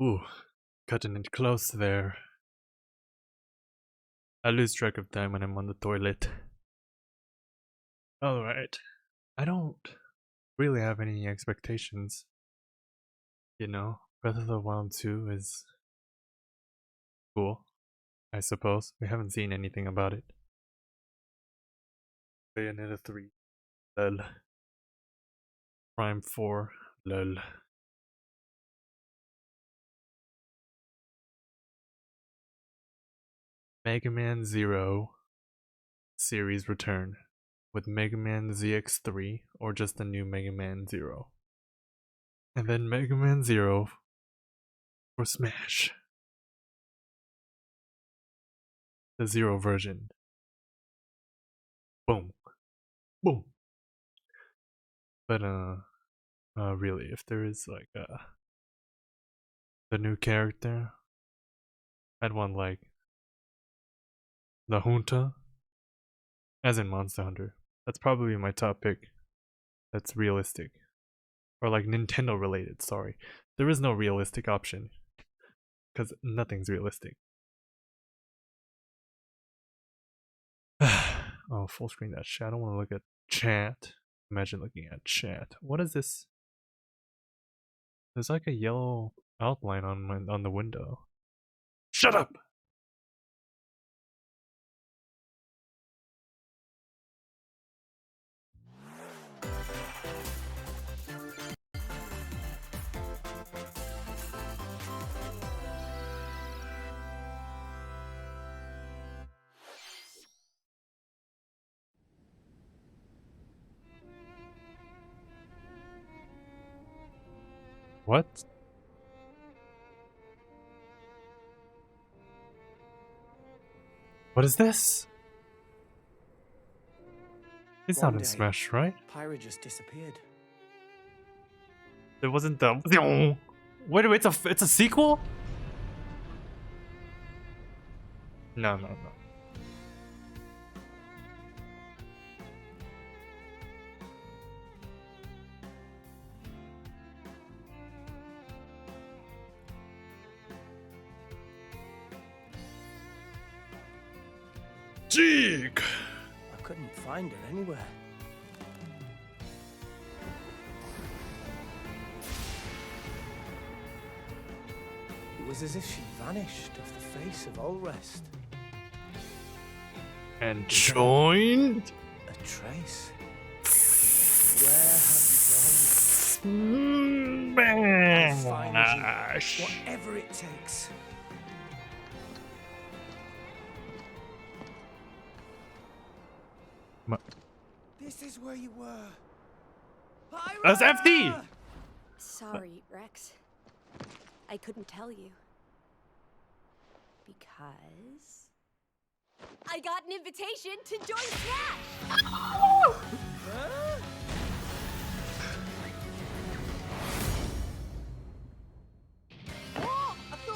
Ooh, cutting it close there. I lose track of time when I'm on the toilet. Alright. I don't really have any expectations. You know, Breath of the Wild 2 is cool, I suppose. We haven't seen anything about it. Bayonetta 3. Lol. Prime 4. Lol. Mega Man Zero series return with Mega Man ZX3 or just the new Mega Man Zero. And then Mega Man Zero for Smash. The Zero version. Boom. Boom. But really, if there is like the new character, I'd want like the Junta, as in Monster Hunter. That's probably my top pick. That's realistic. Or like Nintendo related, sorry. There is no realistic option. Because nothing's realistic. Oh, full screen that shit. I don't want to look at chat. Imagine looking at chat. What is this? There's like a yellow outline on the window. Shut up! What? What is this? It's not in Smash, right? Pyra just disappeared. It wasn't the. Wait, it's a sequel? No. Jeek! I couldn't find her anywhere. It was as if she vanished off the face of all rest. And joined? A trace. Where have you gone? Smash! Whatever it takes. This is where you were. Pyra! That's FD! Sorry, Rex. I couldn't tell you. Because I got an invitation to join Smash!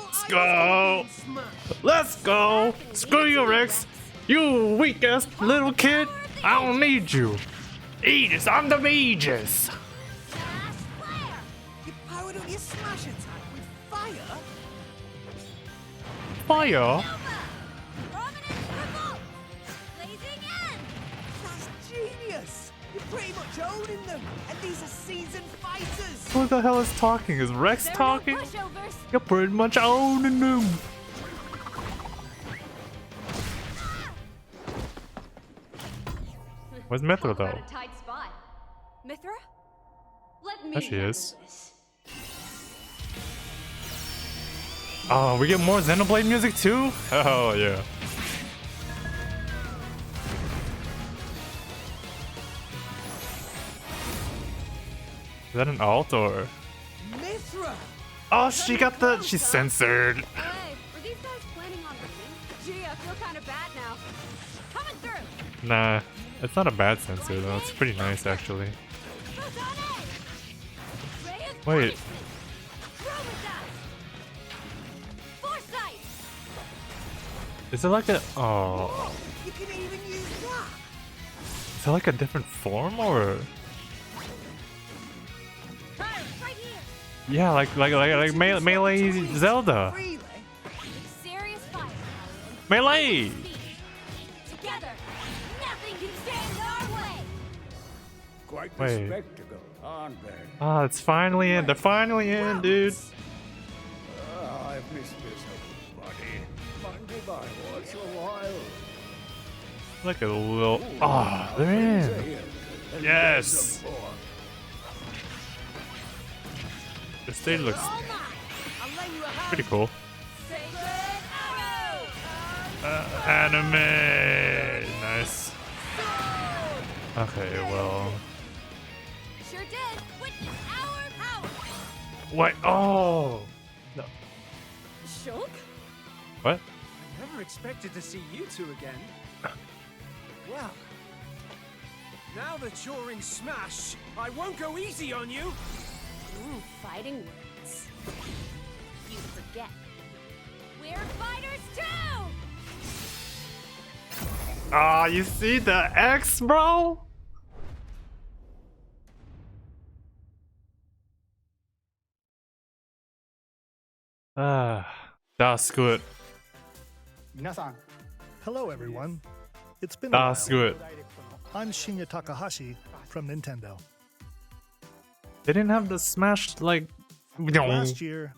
Let's go! Let's go! Screw you, Rex! You weak ass little kid! I don't need you! Aegis, I'm the Aegis! You powered up your smash attack with fire? Fire? That's genius! You're pretty much owning them, and these are seasoned fighters! Who the hell is talking? Is Rex talking? You're pretty much owning them! Where's Mithra though? Mithra? Let me There she is. handle this. Oh, we get more Xenoblade music too? Oh yeah. Is that an alt or? Mithra! Oh, she's censored. Hey, were these guys planning on winning? Gee, I feel kind of bad now. Coming through! Nah, it's not a bad censor though. It's pretty nice actually. Wait. Is it like a oh? You can even use that! Is it like a different form or? Right here. Yeah, like melee Zelda. Really? Serious fire. Melee. Together, nothing can stand in our way. Quite the Wait. spectacle, aren't they? Ah, it's finally in. They're finally in, dude. I've missed this, buddy. Mind if I watch a while? Look at the little. Ah, they're in. Yes. The stage looks All mine. I'll lend you a hand. pretty cool. Sacred arrow. Anime. Nice. Okay, well. Sure did. Witness our power. What? Oh. No. Shulk? What? I never expected to see you two again. Well, now that you're in Smash, I won't go easy on you. Ooh, fighting words. You forget. We're fighters too! Ah, you see the X, bro? Ah, that's good. Hello, everyone. It's been a while. That's good. I'm Shinya Takahashi from Nintendo. They didn't have the Smash like. Last year,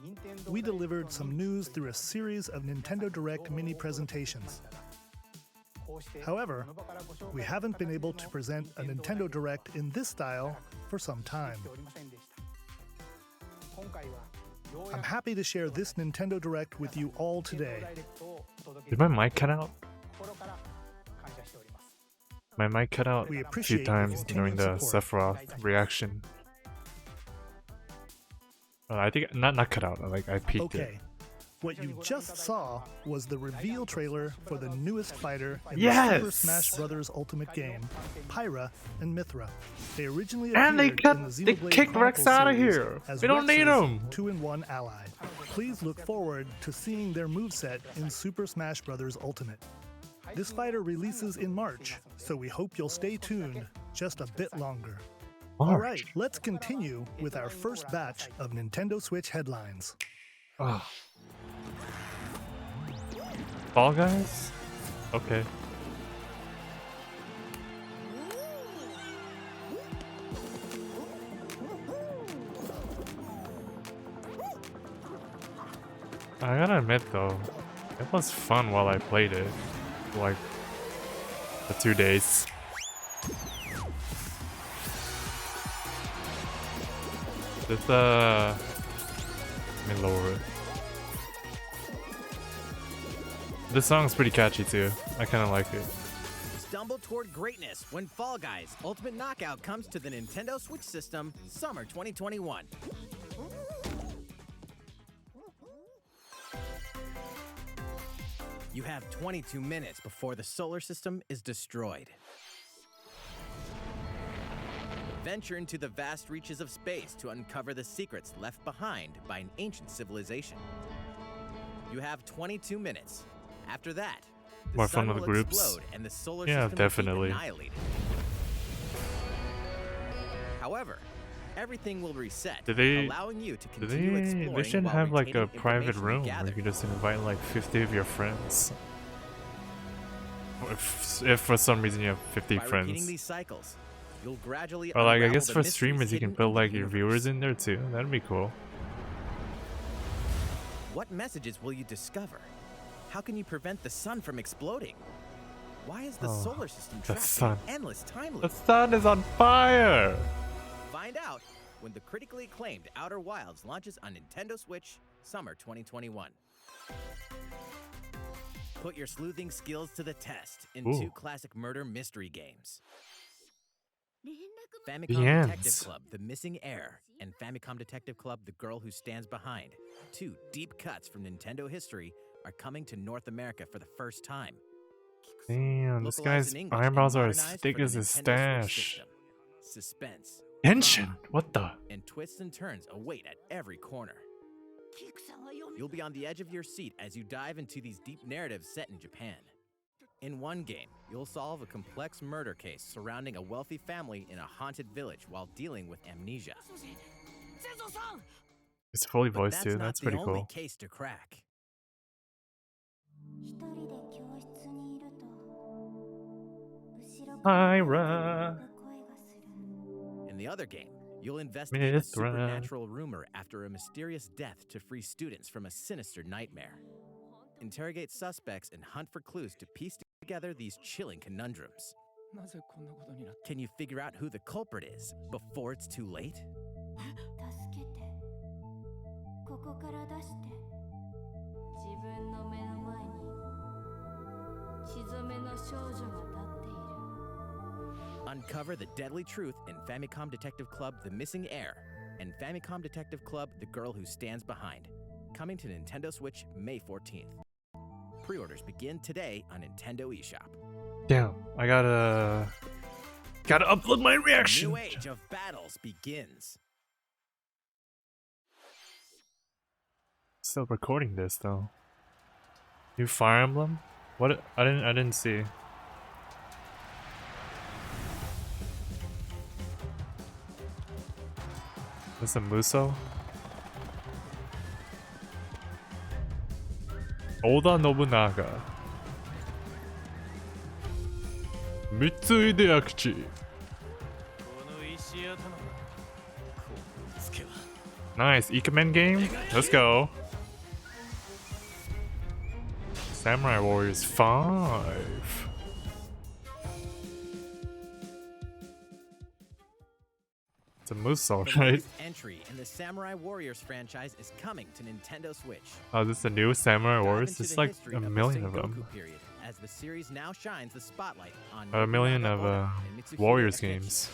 we delivered some news through a series of Nintendo Direct mini presentations. However, we haven't been able to present a Nintendo Direct in this style for some time. I'm happy to share this Nintendo Direct with you all today. Did my mic cut out? My mic cut out We a few appreciate times your during the continued support. Sephiroth reaction. I think not cut out. Like I peeked it. Okay, what you just saw was the reveal trailer for the newest fighter in the Yes! Super Smash Bros. Ultimate game, Pyra and Mithra. They originally And they appeared cut- in the they Xenoblade kicked Rex Chronicles outta series here. as We don't need Rex's 'em. 2-in-1 ally. Please look forward to seeing their moveset in Super Smash Bros. Ultimate. This fighter releases in March, so we hope you'll stay tuned just a bit longer. All right, let's continue with our first batch of Nintendo Switch headlines. Oh. Fall Guys? Okay. I gotta admit though, it was fun while I played it. Like, the 2 days. This, let me lower it. This song's pretty catchy too. I kinda like it. Stumble toward greatness when Fall Guys Ultimate Knockout comes to the Nintendo Switch system summer 2021. You have 22 minutes before the solar system is destroyed. Venture into the vast reaches of space to uncover the secrets left behind by an ancient civilization. You have 22 minutes. After that, the More sun fun with will groups. explode and the solar Yeah, system definitely. will be annihilated. However, everything will reset, Do they- allowing you to They continue exploring should while have like a retaining private information room where gathered. you can just invite like 50 of your friends. If for some reason you have 50 By repeating friends. these cycles, you'll gradually Or like I unravel guess the for mysteries streamers you can hidden put in the like your viewers universe. in there too. That'd be cool. What messages will you discover? How can you prevent the sun from exploding? Why is the Oh, solar system the trapped sun. in an endless time The loop? sun is on fire! Find out when the critically acclaimed Outer Wilds launches on Nintendo Switch summer 2021. Put your sleuthing skills to the test in Ooh. 2 classic murder mystery games. Famicom The Detective ends. Club, The Missing Heir, and Famicom Detective Club, The Girl Who Stands Behind. 2 deep cuts from Nintendo history are coming to North America for the first time. Damn, this Localized guy's in English eyebrows and are as modernized thick for the as his Nintendo Switch stash. system. Suspense, Genshin! What the? and twists and turns await at every corner. You'll be on the edge of your seat as you dive into these deep narratives set in Japan. In one game, you'll solve a complex murder case surrounding a wealthy family in a haunted village while dealing with amnesia. It's fully But voiced that's too. not That's the pretty only cool. case to crack. Ira. In the other game, you'll investigate a Mithra. supernatural rumor after a mysterious death to free students from a sinister nightmare. Interrogate suspects and hunt for clues to piece together these chilling conundrums. Can you figure out who the culprit is before it's too late? Uncover the deadly truth in Famicom Detective Club The Missing Heir and Famicom Detective Club The Girl Who Stands Behind. Coming to Nintendo Switch May 14th. Pre-orders begin today on Nintendo eShop. Damn, I gotta upload my reaction. New age of battles begins. Still recording this though. New Fire Emblem? What? I didn't see. This a Muso? Oda Nobunaga. Mitsui Deakuchi. Nice, Ikemen game? Let's go. Samurai Warriors 5. It's a Muso, The right? latest entry in the Samurai Warriors franchise is coming to Nintendo Switch. Oh, this is a new Samurai Dive Warriors? into There's the like history a the million of them. Sengoku period, as the series now shines the spotlight on A million Nobunaga of Oda and Mitsuhide Warriors Akechi. games.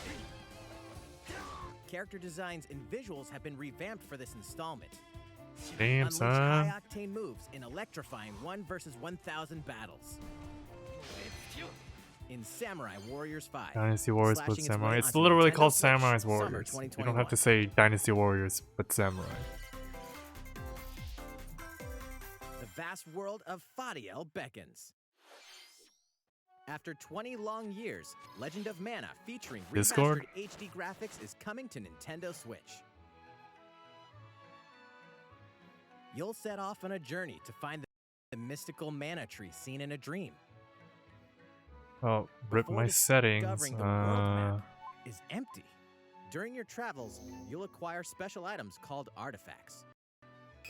Character designs and visuals have been revamped for this installment. Damn, Unleash son. high-octane moves in electrifying 1 versus 1,000 battles. In Samurai Warriors 5. Dynasty Warriors slashing but its Samurai. way It's onto literally Nintendo called Switch, Samurai's summer Warriors. You don't 2021. have to say Dynasty Warriors but Samurai. The vast world of Fadiel beckons. After 20 long years, Legend of Mana featuring Discord? remastered HD graphics is coming to Nintendo Switch. You'll set off on a journey to find the mystical mana tree seen in a dream. Oh, rip Before my settings. discovering the world map is empty. During your travels, you'll acquire special items called artifacts.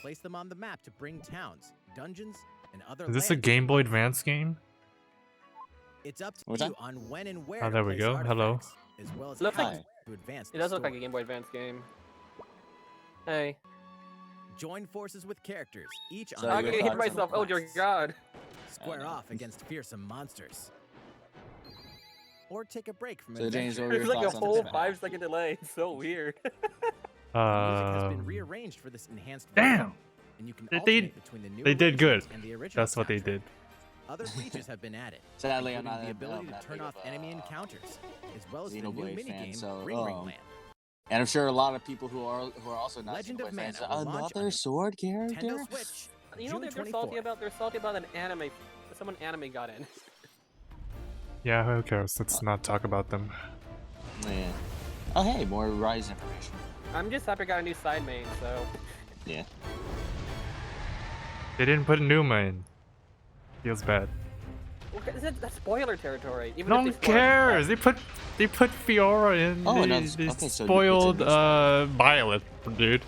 Place them on the map to bring towns, dungeons, and other Is this a lands Game to Boy life. Advance game? It's up to What's you that? on when and where Oh, to there we place go. Hello. artifacts, as well as Looks how like- to advance It the does look like a story. Game Boy Advance game. Hey. Join forces with characters, each So on I'm your their gonna hit thoughts on myself. Oh dear quests. god. Square know. off against fearsome monsters. Or take a break from So, James, adventure. what were There's your like a thoughts on whole this? 5-second delay. It's so weird. The music has been Um, rearranged for this enhanced damn! version, and you can They alternate did- between the new they did good. arrangements and the original That's what they soundtrack. did. Other features have been added, Sadly, I'm including not the a- ability I'm to not turn big off of a enemy encounters, as well as the new Xenoblade fan, minigame so, Ring Ring Land. And I'm sure a lot of people who are also not Legend Xenoblade of fans. Mana will launch Another on sword character? Nintendo Switch. You know June what they're salty 24th. about? They're salty about an anime. Someone anime got in. Yeah, who cares? Let's not talk about them. Yeah. Oh, hey, more Rise information. I'm just happy I got a new side main, so. Yeah. They didn't put Numa in. Feels bad. Well, that's spoiler territory. Even No if one they spoil it, cares. They put Fiora in. Oh, the, no, the okay, so it's a spoiled new stuff. Violet, dude.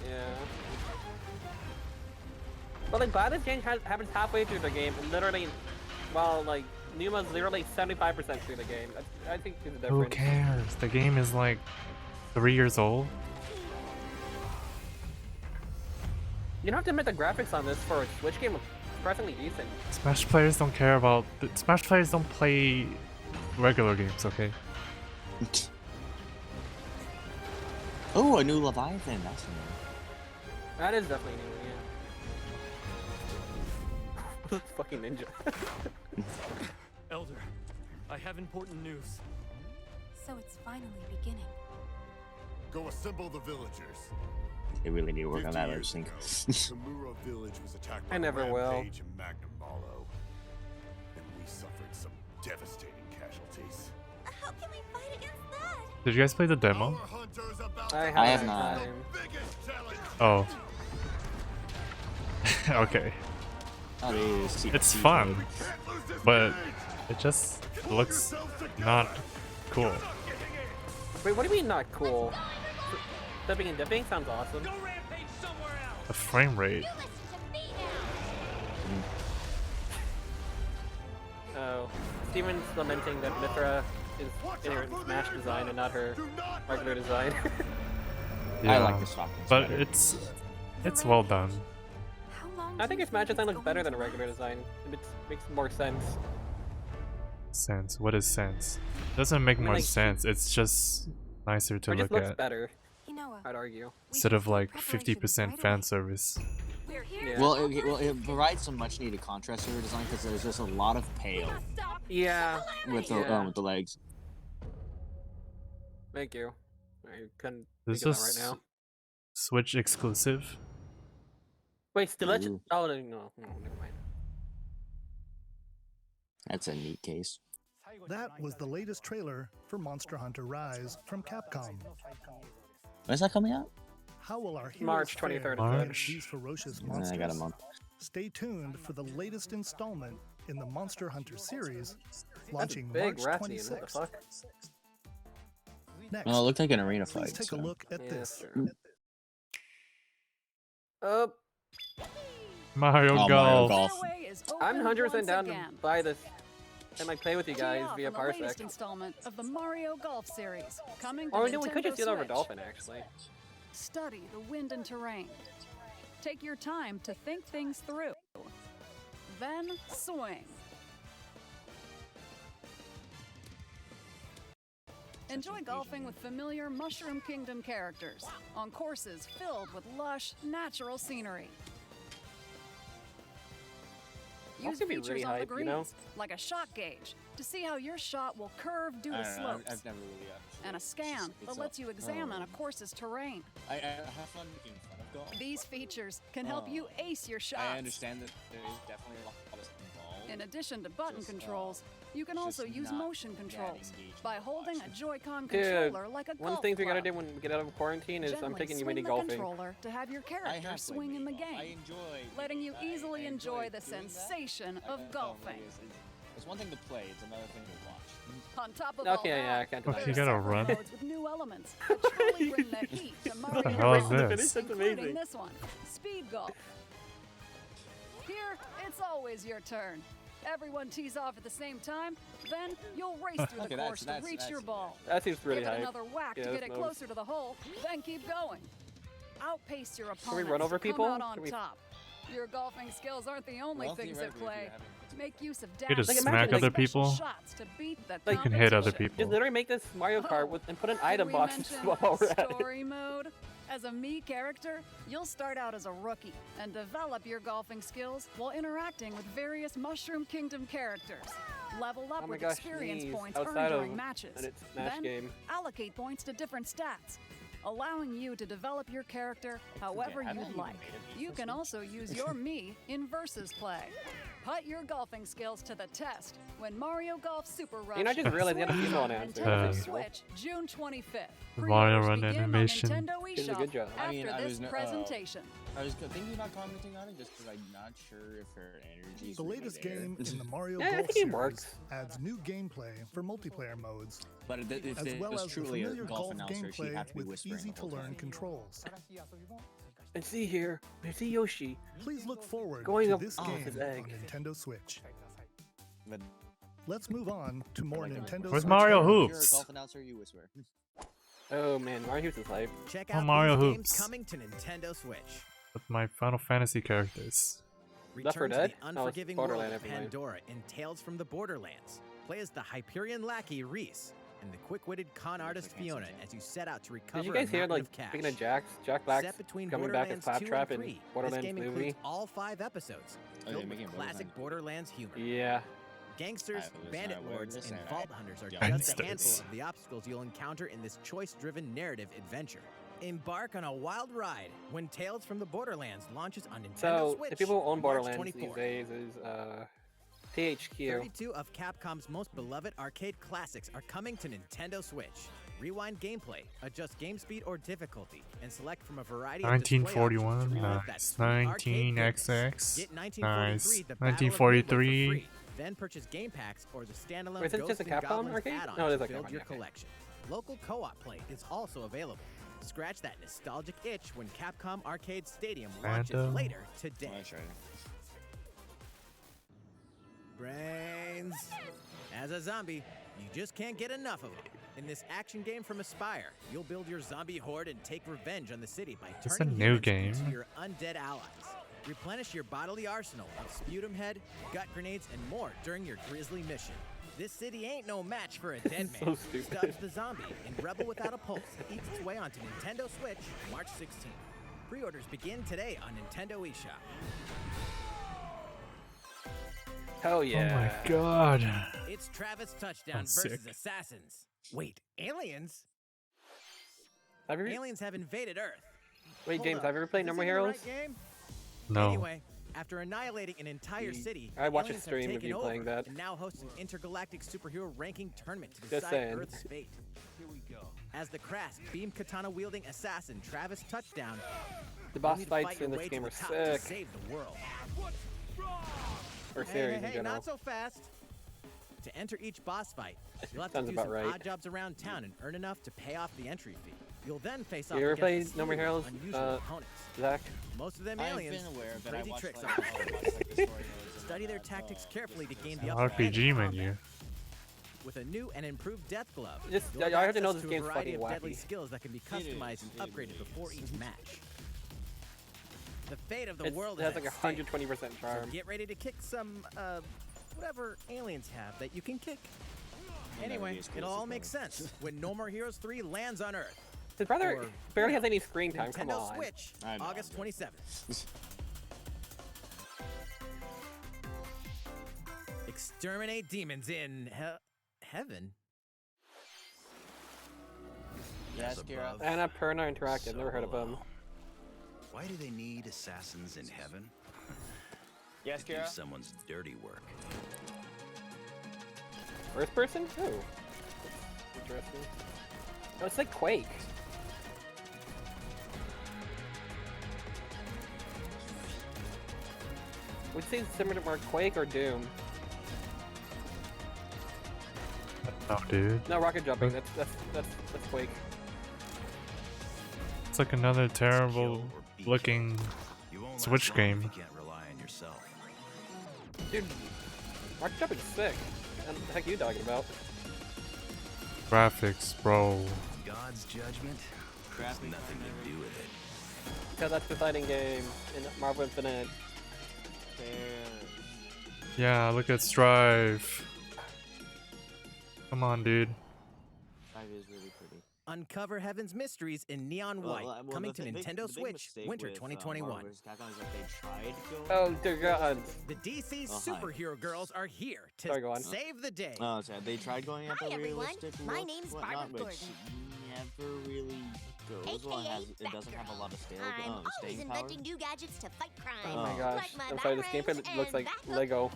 Yeah. But like, Bladis game happens halfway through the game, and literally, while like Numa's literally 75% through the game. I think there's a difference. Who cares? The game is like 3 years old. You don't have to admit the graphics on this for a Switch game are surprisingly decent. Smash players don't care about. Smash players don't play regular games, okay? Oh, a new Leviathan. That's new. That is definitely new, yeah. Fucking ninja. Elder, I have important news. So it's finally beginning. Go assemble the villagers. They really need to work on 50 that, I years think. ago, Tamura village was attacked by I never will. Rampage and Magnum Malo, and we suffered some devastating casualties. How can we fight against that? Did you guys play the demo? Our hunters about I have not. Oh. Okay. Oh, it is. It's fun, but it just looks not cool. Wait, what do you mean not cool? Flipping and dipping sounds awesome. The frame rate. Oh, Steven's lamenting that Mithra is in her Smash design and not her regular design. Yeah, I like the softness but better. it's well done. I think her Smash design looks better than a regular design. It makes more sense. Sense. What is sense? Doesn't make more like, sense. It's just nicer to It just look looks at better. I'd argue. instead of like 50% fan service. Yeah. Well, it provides some much needed contrast to her design because there's just a lot of pale Yeah. with the legs. Thank you. I couldn't This think of that is right now. Switch exclusive. Wait, still Legend? Ooh. Oh, no, never mind. That's a neat case. That was the latest trailer for Monster Hunter Rise from Capcom. When's that coming out? How will our heroes March fare 23rd. March. against these ferocious I monsters? got a month. Stay tuned for the latest installment in the Monster Hunter series, That's launching big March Rathian, what the 26th. fuck? Next, Well, it looked like an arena please fight. take so. a look at Yeah, this. sure. Oh, Mario Oh, Mario Golf. Golf. I'm 100% down to buy this and like play with you guys via the latest Parsec. installment of the Mario Golf series, coming to Or we could just Nintendo do that over Switch. Dolphin, actually. Study the wind and terrain. Take your time to think things through. Then swing. Enjoy golfing with familiar Mushroom Kingdom characters on courses filled with lush, natural scenery. Use gonna be features really on the hype, greens, you know? like a shot gauge, to see how your shot will curve due I to don't know, slopes, I've never really and a scan that lets you examine a course's terrain. I have fun making fun of golf. These features can help you ace your shots. I understand that there is definitely a lot involved. In addition to button Just, controls, you can just also use not motion that controls engaging by to holding a watch. Joy-Con Dude, controller like a one golf thing we gotta club. do when we get out of quarantine is I'm Gently taking you swing mini the golfing. controller to have your I character have played swing mini in the golf. I game, enjoy letting you I easily enjoy the doing that. sensation of golfing. It's one thing to play, it's another thing to watch. On top of all Okay, yeah, I that, can't Fuck, deny you that. gotta several run. modes with new elements that truly bring the heat to Mario the hell is Golf, this? That's including amazing. this one, Speed Golf. Here, it's always your turn. Everyone tees off at the same time, then you'll race through the Okay, course to reach that's your ball. That seems really Give it hype. another whack Yeah, to get that's it nice. closer to the hole, then keep going. Outpace your we opponents run over to come people? out on Can we- top. Your golfing skills aren't the only Well, things at theoretically, if play. you're having- Make use of You just dashes smack and other special people. shots to beat the Like, You can hit other competition. people. Just literally make this Mario Kart with and put an Did item we box mention while we're at it. story mode? As a Mii character, you'll start out as a rookie and develop your golfing skills while interacting with various Mushroom Kingdom characters. Level up Oh my with gosh, experience Mii's points earned outside of during matches. an Smash then game. allocate points to different stats, allowing you to develop your character however I haven't you'd even like. made it You this can week. also use your Mii in versus play. Put your golfing skills to the test when Mario Golf Super Rush. You know, I just realized they had a swings female on announcer. Nintendo That's Switch, June 25th. Mario Pre-orders Run begin on animation. Nintendo Did a eShop good job. After I mean, I this was no- presentation. I was thinking about commenting on it just because I'm not sure if her energy is The really latest there. game in the Mario Yeah, I Golf think it series works. adds new gameplay for multiplayer modes, But if as it well was as the truly a familiar golf golf announcer, she'd gameplay have to be with whispering the whole easy-to-learn time. controls. I see here. I see Yoshi. Please look forward Going to up this off game his on egg. Nintendo Switch. But Let's move on to more Nintendo Where's Switch Mario games. if you're a Hoops? golf announcer, you whisper. Oh man, Mario Hoops is hype. Check Oh, out Mario these Hoops. games coming to Nintendo Switch. With my Final Fantasy characters. Left 4 Return to Dead? the No, it's unforgiving world Borderland, of never mind. Pandora in Tales from the Borderlands. Play as the Hyperion lackey Reese and the quick-witted con artist Fiona as you set out to recover Did you guys a hear, mountain like, of cash. speaking of Jack Black's Set between coming back as Borderlands 2 and Claptrap in 3, Borderlands this game movie? includes all 5 episodes, Oh, filled you're making with a classic Borderlands? Borderlands humor. Yeah. Gangsters, I was bandit not aware of lords, this, and and vault I- hunters are Yeah. just a handful Gangsters. of the obstacles you'll encounter in this choice-driven narrative adventure. Embark on a wild ride when Tales from the Borderlands launches on Nintendo So Switch. the people who own March Borderlands 24th. these days is THQ. 32 of Capcom's most beloved arcade classics are coming to Nintendo Switch. Rewind gameplay, adjust game speed or difficulty, and select from a variety of display options to 1941, relive that nice. sweet arcade goodness. 19XX, Get 1943, nice. the Battle of Midway for 1943. free. Then purchase game packs or the standalone Wait, is it Ghosts just a and Capcom Goblins arcade? add-on No, it is to a build Capcom your arcade. collection. Local co-op play is also available. Scratch that nostalgic itch when Capcom Arcade Stadium launches Random. later today. Nice, right? Brains. As a zombie, you just can't get enough of them. In this action game from Aspire, you'll build your zombie horde and take revenge on the city by It's a turning new humans into game. your undead allies. Replenish your bodily arsenal of sputum head, gut grenades, and more during your grisly mission. This city ain't no match for a dead So man. stupid. Stubbs the Zombie in Rebel Without a Pulse eats its way onto Nintendo Switch March 16th. Pre-orders begin today on Nintendo eShop. Hell yeah. Oh my god. It's Travis Touchdown That's versus sick. Assassins. Wait, aliens? Have you Aliens have invaded Earth. Wait, Hold James, up, have you ever played is No this More even the Heroes? right game? No. Anyway, after annihilating an entire city, I watched a aliens have stream of taken you over playing that. and now host an intergalactic superhero ranking tournament to Just decide saying. Earth's fate. Here we go. As the crass beam katana wielding assassin Travis Touchdown, The you'll boss need to fights fight your in this way game to are the top to sick. save the world. Or Hey, series hey, in general. not so fast. To enter each boss fight, you'll have to Sounds do about some right. odd jobs around town and earn enough to pay off the entry fee. You'll then face off You ever against played No More a slew Heroes, of unusual opponents. Zach? Most of them I've aliens, been aware of it. I crazy watched tricks like, on I watched, like, the story modes and Study their all that, tactics carefully to gain An the upper hand in RPG combat. menu. With a new and improved death glove, Just- you'll have I have to know access this to a game's variety fucking of deadly wacky. skills that can be customized and upgraded before each match. The fate of the It's, world it has is like at stake, 120% so charm. get ready to kick some, whatever aliens have that you can kick. never Anyway, be as cool it'll as all his make brother. sense when No More Heroes 3 lands on Earth. His brother Or, barely you has know, any screen time, come Nintendo on. Switch, I know, August I'm 27th. Exterminate demons in heaven. Yes, As Kira. above, Annapurna Interactive, so never heard of them. below. Why do they need assassins in heaven? Yes, To do Kira. someone's dirty work. First person? Oh. Interesting. Oh, it's like Quake. Would you say it's similar to more Quake or Doom? No, dude. No, rocket jumping. That's Quake. It's like another terrible Kill or be looking killed. You won't last Switch long game. if you can't rely on yourself. Dude, rocket jumping's sick. What the heck are you talking about? graphics, bro. God's judgment has Graphics nothing aren't to do with it. Because that's the fighting game in Marvel Infinite. Yeah, look at Strive. Come on, dude. Five is really pretty. Uncover Heaven's mysteries in neon white, coming to Nintendo Switch, winter 2021. Oh, dear God. The DC Oh, hi. superhero girls are here to Sorry, go on. save the day. Oh, sorry. They tried going at Hi, the everyone. realistic My look, name's whatnot, Barbara which Gordon. never really goes well. It doesn't have a lot of I'm always staying power. inventing new gadgets to fight crime. Oh my Oh. gosh. Like my I'm sorry, this batarangs gameplay looks like and backup. Lego.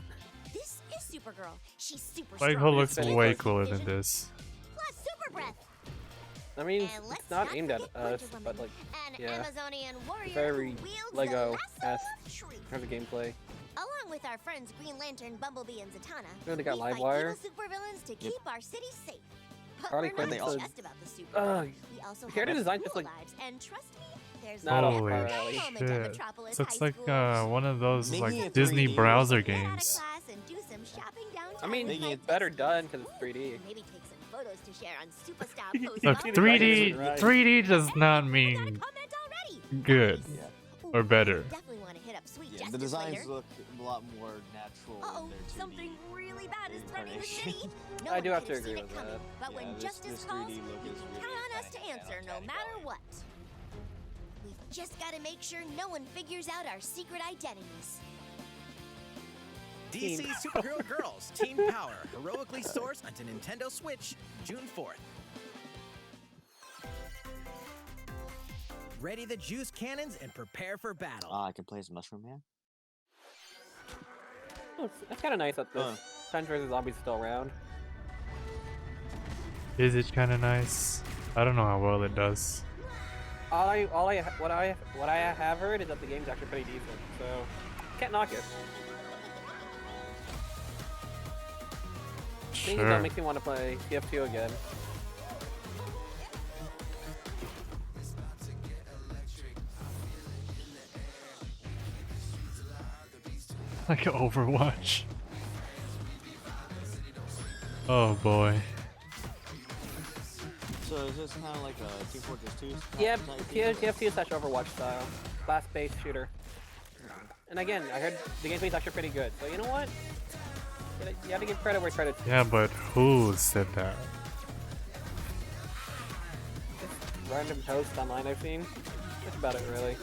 This is Supergirl. She's super Lego strong. looks Vision, way cooler than this. Plus super breath. I mean, And it's let's not not aimed at forget us, Wonder but Woman, like, an yeah. Amazonian warrior very who wields Lego-esque the lasso of truth. in terms of gameplay. Along with our friends Green Lantern, Bumblebee, and Zatanna, Oh, they got we fight Livewire. evil supervillains to keep our city safe. But Harley we're Quinn, not they all- just about the super. Ugh. We also The character have design cool just, like, lives, and trust me, there's not a Holy Harley. moment at shit. Metropolis So it's High like School. one of those Making like it Disney 3D. browser Get out of games. class and do some shopping downtown I mean, with my it's better besties. done because it's 3D. And maybe take some photos to share on Superstar Post. Look, Up. 3D Right. 3D does not Got a mean comment already. good Yeah. Ooh, or better. Definitely want to hit up Sweet Yeah, Justice the designs later. look a lot more natural Uh-oh, in their 2D. something really bad is threatening the incarnation. city. No I one do have could to have agree seen it with coming, that. But Yeah, when this justice 3D calls, look you is can really count on us to kinda answer no uncanny matter valley. what. We've just got to make sure no one figures out our secret identities. DC Teen Superhero Girls Teen Power, heroically sourced onto Nintendo Switch, June 4th. Ready the juice cannons and prepare for battle. Ah, I can play as Mushroom Man. Oh, it's kind of nice that this Plants vs. Zombies is still around. Is it kind of nice? I don't know how well it does. What I have heard is that the game's actually pretty decent, so can't knock it. Thinking that Sure. makes me want to play TF2 again. Like Overwatch. Oh boy. So is this kind of like a Team Fortress 2? Yeah, TF2 slash Overwatch style. Blast-based shooter. And again, I heard the gameplay's actually pretty good, so you know what? You have to give credit where credit's due. Yeah, but who said that? Just random posts online I've seen. That's about it, really.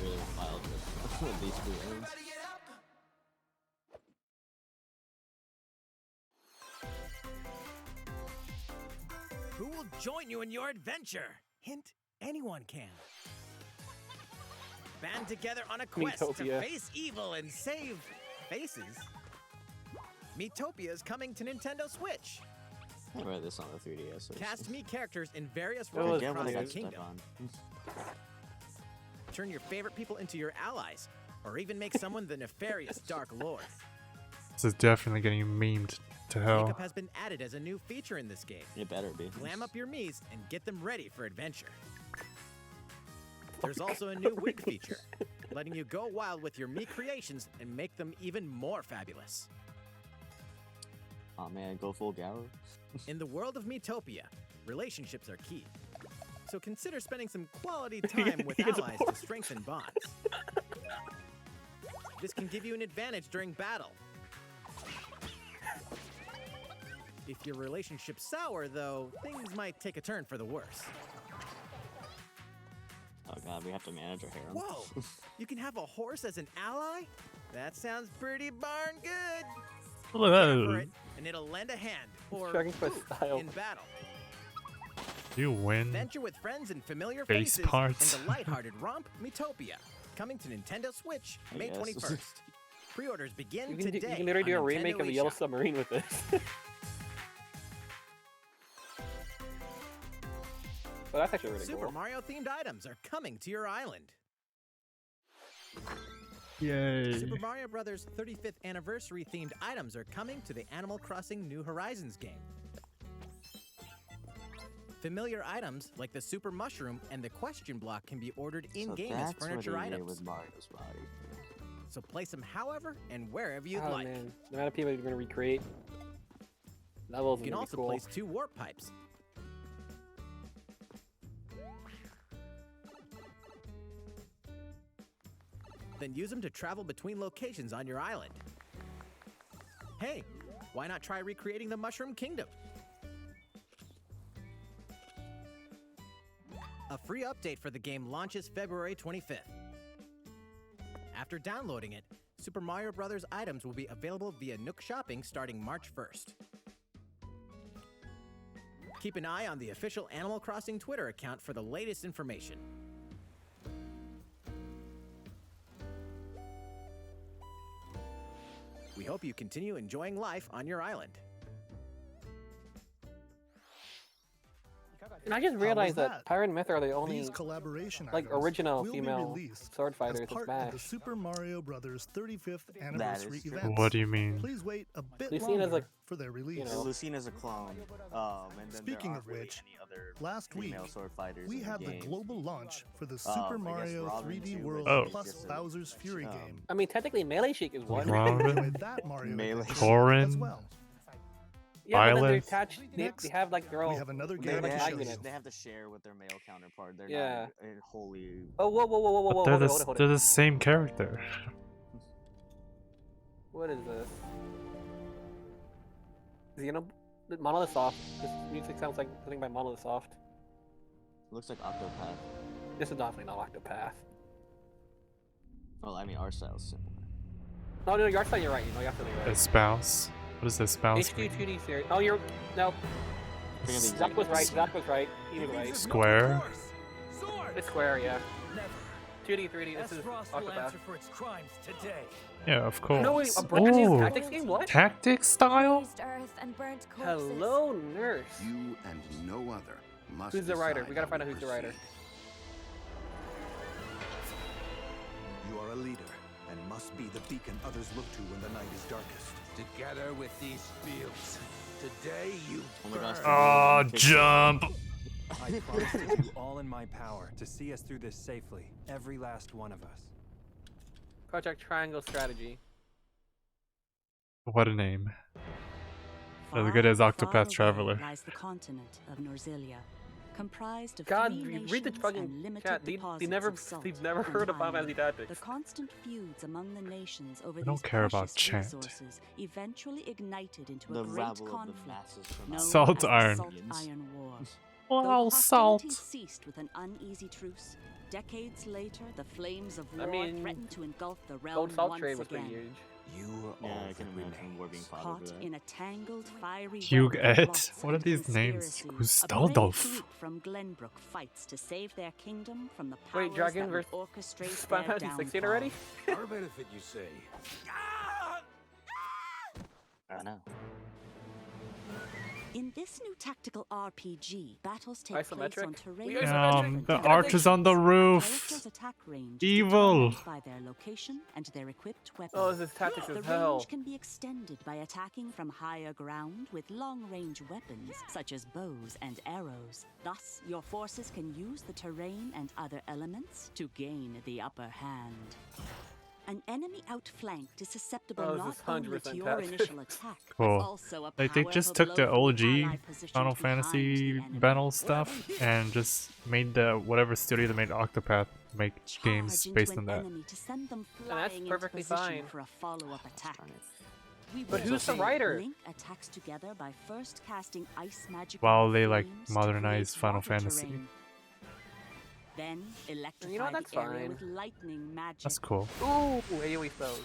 Really wild with these two words. Who will join you in your adventure? Hint, anyone can. Band together on a quest Miitopia. to face evil and save faces. Miitopia is coming to Nintendo Switch. I read this on the 3DS. So Cast Mii characters in various That roles was again when I across got the stuck kingdom. on. Turn your favorite people into your allies, or even make someone the nefarious Dark Lord. This is definitely getting memed to hell. Makeup has been added as a new feature in this game. It better be. Glam up your Miis and get them ready for adventure. There's also a new wig feature, letting you go wild with your Mii creations and make them even more fabulous. Oh man, go full Garo. In the world of Miitopia, relationships are key. So consider spending some quality time with allies to strengthen bonds. This can give you an advantage during battle. If your relationship's sour, though, things might take a turn for the worse. Oh god, we have to manage our harem. Whoa! You can have a horse as an ally? That sounds pretty darn good. Look at Care for that. it, and it'll lend a hand, or Checking for ooh, style. in battle. You win. Venture with friends and familiar Face faces parts. in the lighthearted romp Miitopia, coming to Nintendo Switch May Yes. 21st. Pre-orders begin You can, today. you can literally do a on remake Nintendo of the Yellow eShop. Submarine with this. Well, that's actually really Super cool. Mario themed items are coming to your island. Yay. Super Mario Bros. 35th anniversary themed items are coming to the Animal Crossing New Horizons game. Familiar items like the Super Mushroom and the Question Block can be ordered in-game as furniture what he did items. with Mario's body. So place them however and wherever you'd Oh like. man, the amount of people you're going to recreate levels You is can gonna be also cool. place 2 warp pipes. Then use them to travel between locations on your island. Hey, why not try recreating the Mushroom Kingdom? A free update for the game launches February 25th. After downloading it, Super Mario Bros. Items will be available via Nook Shopping starting March 1st. Keep an eye on the official Animal Crossing Twitter account for the latest information. We hope you continue enjoying life on your island. And I just How realized was that Pyra and Myth are the only These collaboration like items original will be female released sword as fighters in part of the Smash. Super Mario Bros. 35th anniversary true. event. What do you mean? Please wait a bit Lucina's longer like, for their release. you know, Lucina's a clone. And then Speaking there of aren't really which, any other last week female sword fighters we in had the game. global launch for the I Super guess Mario Robin 3D too, World but Oh. plus just a- Bowser's Fury game. I mean, technically Melee Sheik is one. Robin, With that Mario Melee. adventure Torin. as well. Yeah, but then they're Violet. attached. They Next, have like their own. We have another They, game like to tag show you. units. they have to share with their male counterpart. They're Yeah. not wholly. Oh, whoa, whoa, whoa, whoa, whoa, but whoa, they're hold the, it, hold it, hold they're it. the same character. What is this? Monolith Soft. This music sounds like something by Monolith Soft. Looks like Octopath. This is definitely not Octopath. Well, I mean, our style's similar. No, no, you're saying you're right. You know, you're absolutely right. Espouse. What is espouse HD mean? 2D series. Oh, you're no. Forget the Zach exact was right. names. Zach was right. He was right. Square. It's Square, yeah. 2D, 3D. This is Azeroth will Octopath. answer for its crimes today. Yeah, of course. No, wait, a brand new Oh, tactics game? What? tactics style? Earth and burnt corpses. Hello, nurse. You and no other must Who's the writer? decide We gotta how find out we who's the writer. proceed. You are a leader, and must be the beacon others look to when the night is darkest. Together with these fields, today you Oh my gosh. Oh, jump! I promise to do all in my power to see us through this safely, every last one of us. Project Triangle Strategy. What a name. As good as Octopath Traveler. Lies the continent of Norzilia, comprised of God, three read the nations fucking and limited chat. They've deposits never, of salt they've never and heard of Final iron. Fantasy Tactics. The constant feuds among the nations over I don't these care about precious chant. resources eventually ignited into The a great rabble of the conflict masses from known Salt as the Iron. Salt Iron War. Wow, Though salt. hostilities ceased with an uneasy truce, decades later, the flames of I war mean, threatened to engulf the realm Gold Salt once Trade was again. pretty huge. You Yeah, are all I can that imagine war being remains. fought Caught over that. in a tangled, fiery Hugh web of Ed? plots What are and these names? conspiracy, a brave Gustaldolf. fleet from Glenbrook fights to save their kingdom from the powers Wait, Dragon that would versus orchestrate Final their Fantasy 16 downfall. already? Our benefit, you say? I know. In this new tactical RPG, battles take place Isometric? on terrain. We with isometric. different The Can I arch is on the characters' roof. attack range is Evil. determined by their location and their equipped weapons. Oh, this is Tactics The as hell. range can be extended by attacking from higher ground with long-range weapons such as bows and arrows. Thus, your forces can use the terrain and other elements to gain the upper hand. An enemy outflanked is susceptible Oh, this not is only 100% to your tactics. initial attack, Cool. but also a Like they just powerful took the blow from OG ally positioned Final behind Fantasy the enemy. battle stuff and just made the whatever studio that made Octopath make games Charge based into on an that. enemy to send them And that's flying into perfectly position fine. for a follow-up attack. We But will who's the see writer? Link attacks together by first casting ice magic While on they, like, flames to modernize create Final water Fantasy. terrain. Then electrify You know what, that's the area fine. with lightning magic. That's cool. Ooh, AoE spells.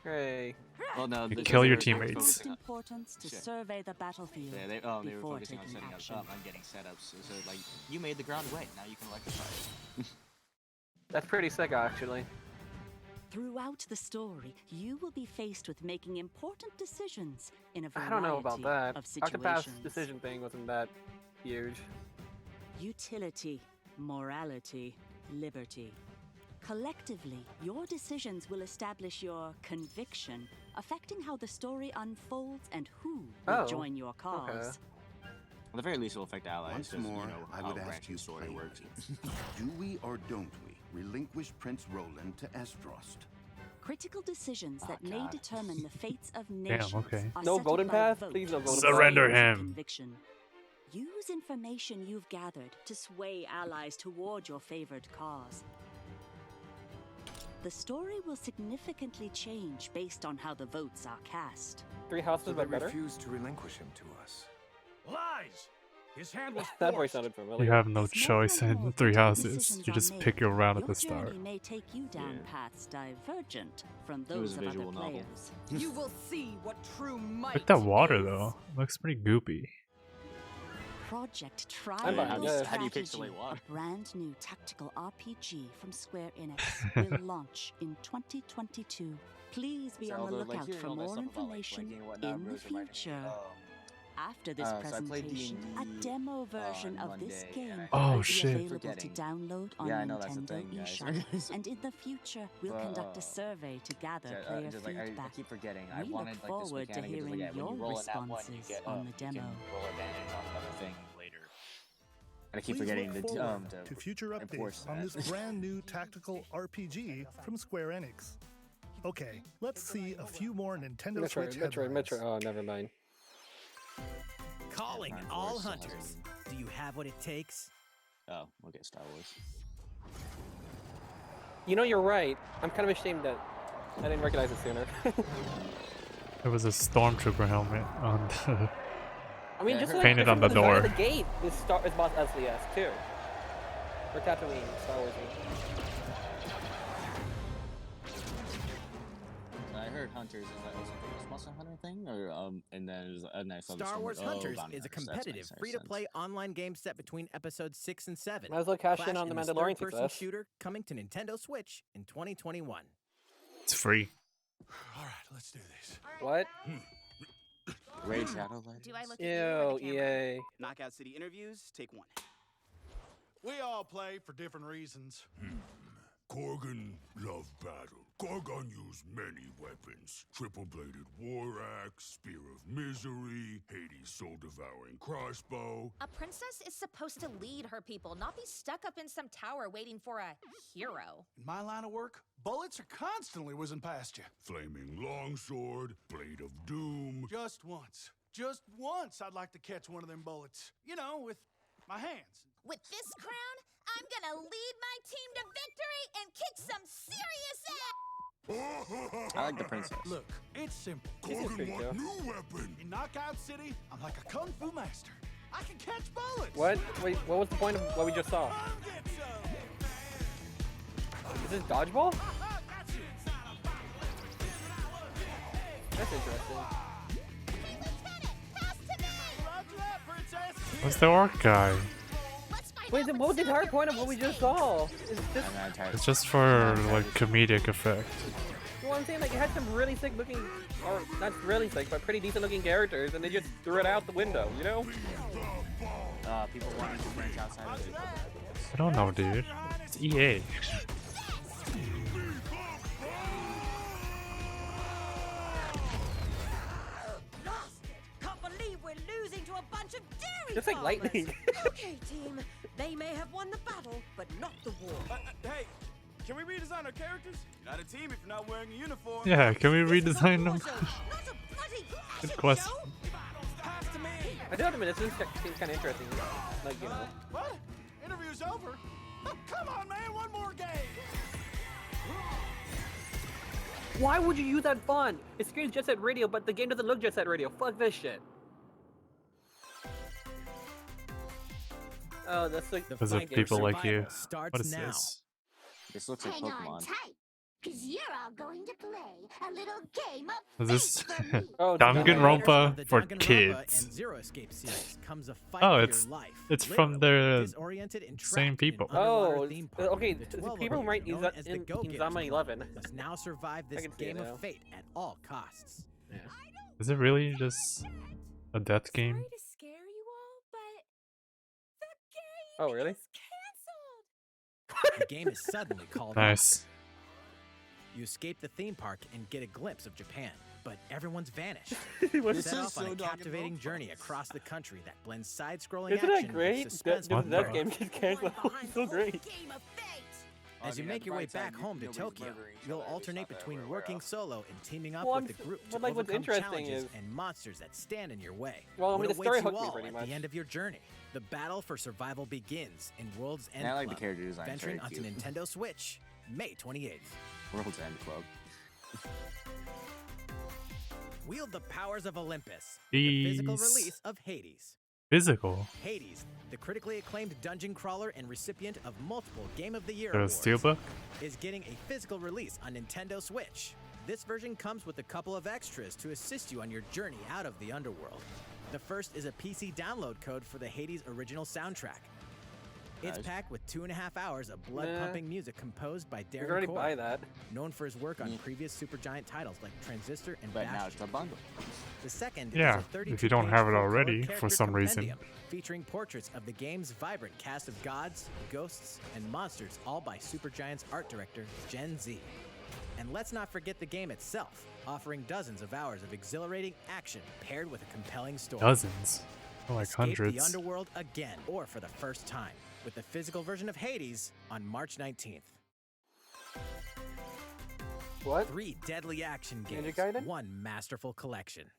Hooray. Well, no, You the- kill they your were teammates. Utmost focusing on- importance to Shit. survey the battlefield Yeah, they were before focusing on taking setting action. us up, on getting setups. So, like, you made the ground wet, now you can electrify it. That's pretty sick, actually. Throughout the story, you will be faced with making important decisions in a I variety don't know about that. of Octopath's situations. decision thing wasn't that huge. Utility, morality, liberty. Collectively, your decisions will establish your conviction, affecting how the story unfolds and who will Oh, join your cause. okay. At the very least, it'll affect allies. Once 'cause, more, you know, I how would ask branching you story plainly, works. do we or don't we relinquish Prince Roland to Esdrost? Critical decisions that may God. determine the fates of nations okay. are No settled golden by path? vote Please no of golden path. Surrender citizens of him. Conviction. Use information you've gathered to sway allies toward your favored cause. The story will significantly change based on how the votes are cast. Three houses, So they but better? refused to relinquish him to us. Lies! His hand was That voice forced. sounded familiar. You have no As more choice and more in Three critical Houses. decisions You are just made, pick your route at your the start. journey may take you down Yeah. paths divergent from was those a of other visual novel. players. You will see what true might Look at that water is. though. Looks pretty goopy. Project about Triangle how do you pixelate Strategy, water? a brand new tactical RPG from Square Enix, will launch in 2022. Please be on the Zelda, like, lookout hearing for all that more stuff about, like, information ranking and whatnot in the really reminded me, future. After this so I played presentation, a D&D demo version on of this Monday, game and I Oh, will be shit. available to Forgetting. download on Yeah, I know that's the Nintendo thing, guys. eShop. And in the future, we'll conduct a survey to gather player just like I feedback. keep forgetting. I We wanted look like this forward to mechanic. It's hearing like, yeah, when your you roll in that one, you responses get on the you can demo. roll advantage on another thing later. And I keep Please forgetting look the forward to to future enforce updates on that. this brand new tactical RPG from Square Enix. Okay, let's see a few more Nintendo Switch headlines. Metro. Oh, never mind. Calling Star all Wars hunters. has Do you have what it takes? Oh, okay, Star Wars. You know, you're right. I'm kind of ashamed that I didn't recognize it sooner. There was a stormtrooper helmet on the. I mean, just Painted on the design door. of the gate is boss SLS too. Or Tatooine, Star Wars. I heard heard Hunters, and that was like a Monster Hunter thing, or and then and I saw Star Wars Hunters is a competitive, free-to-play online game set between episodes 6 and 7. Might as well cash in Flash on the this Mandalorian third-person success. shooter coming to Nintendo Switch in 2021. It's free. All right, let's do this. What? Raid Shadow Legends. Do I look Ew, EA. Knockout City interviews, take 1. We all play for different reasons. Korgan love battle. Korgan used many weapons. Triple-bladed war axe, spear of misery, Hades' soul-devouring crossbow. A princess is supposed to lead her people, not be stuck up in some tower waiting for a hero. In my line of work, bullets are constantly whizzing past you. Flaming longsword, blade of doom. Just once I'd like to catch one of them bullets. You know, with my hands. With this crown, I'm gonna lead my team to victory and kick some serious ass! I like the princess. Look, it's simple. Korgan want new weapon. In Knockout City, I'm like a kung fu master. I can catch bullets. What? Wait, what was the point of what we just saw? Is this dodgeball? That's interesting. What's the orc guy? Wait, then what was the entire point of what we just saw? It's just for like comedic effect. You know what I'm saying? Like, it had some really sick looking, or not really sick, but pretty decent looking characters, and they just threw it out the window, you know? People wanting to branch outside of it. I don't know, dude. It's EA. Can't believe we're losing to a bunch of dairy Just like farmers. lightning. Okay, team. They may have won the battle, but not the war. Hey, can we redesign our characters? You're not a team if you're not wearing a uniform. Yeah, can we redesign them? Good question. I do have to admit, this seems kind of interesting. Like, you know. What? Interview's over? Oh, come on, man, one more game. Why would you use that font? It screams Jet Set Radio, but the game doesn't look Jet Set Radio. Fuck this shit. Oh, that's like Because of people like you. Starts What is now. this? This looks like Hang on Pokemon. tight, because you're all going to play a little game of Is this Oh, Danganronpa for And kids? Zero Escape series comes a fight Oh, for it's your life. from the Disoriented and same trapped in people. an underwater Oh, theme park. okay. The The 12 people of who write you, known as the Go-Getters Inzama 11. must now survive this I can see it game now. of fate at all costs. Is it really just a death game? To scare you all, but the game Oh, really? is The game is suddenly called Nice. off. You escape the theme park and get a glimpse of Japan, but everyone's vanished. This Set is off on so a captivating journey across the country that blends side-scrolling Isn't action that great? with suspense That and that horror. game gets canceled. It's so great. As you make your way back home to Tokyo, you'll alternate between working solo and teaming up Well, with the group to but, like, what's overcome interesting challenges is- and monsters that stand in your way. Well, I What mean, the story awaits you hooked me all pretty at much. the end of your journey. The battle for survival begins in World's End I like the Club, character design, it's venturing very onto cute. Nintendo Switch, May 28th. World's End Club. Wield the powers of Olympus. The physical These- release of Hades. Physical. Hades, the critically acclaimed dungeon crawler and recipient of multiple Game of the Year The awards, steelbook? is getting a physical release on Nintendo Switch. This version comes with a couple of extras to assist you on your journey out of the underworld. The first is a PC download code for the Hades original soundtrack. It's Nice. packed with 2.5 hours of blood-pumping music composed by You Darren can already Corr, buy that. known for his work on previous Supergiant titles like Transistor and But now Bastion. it's a bundle. The second Yeah, is a 32 if you don't have it already, full-color for some character reason. compendium featuring portraits of the game's vibrant cast of gods, ghosts, and monsters, all by Supergiant's art director, Gen Z. And let's not forget the game itself, offering dozens of hours of exhilarating action paired with a compelling story. Dozens. More like Escape the hundreds. underworld again, or for the first time, with the physical version of Hades on March 19th. What? 3 deadly action games, Ninja Gaiden? 1 masterful collection.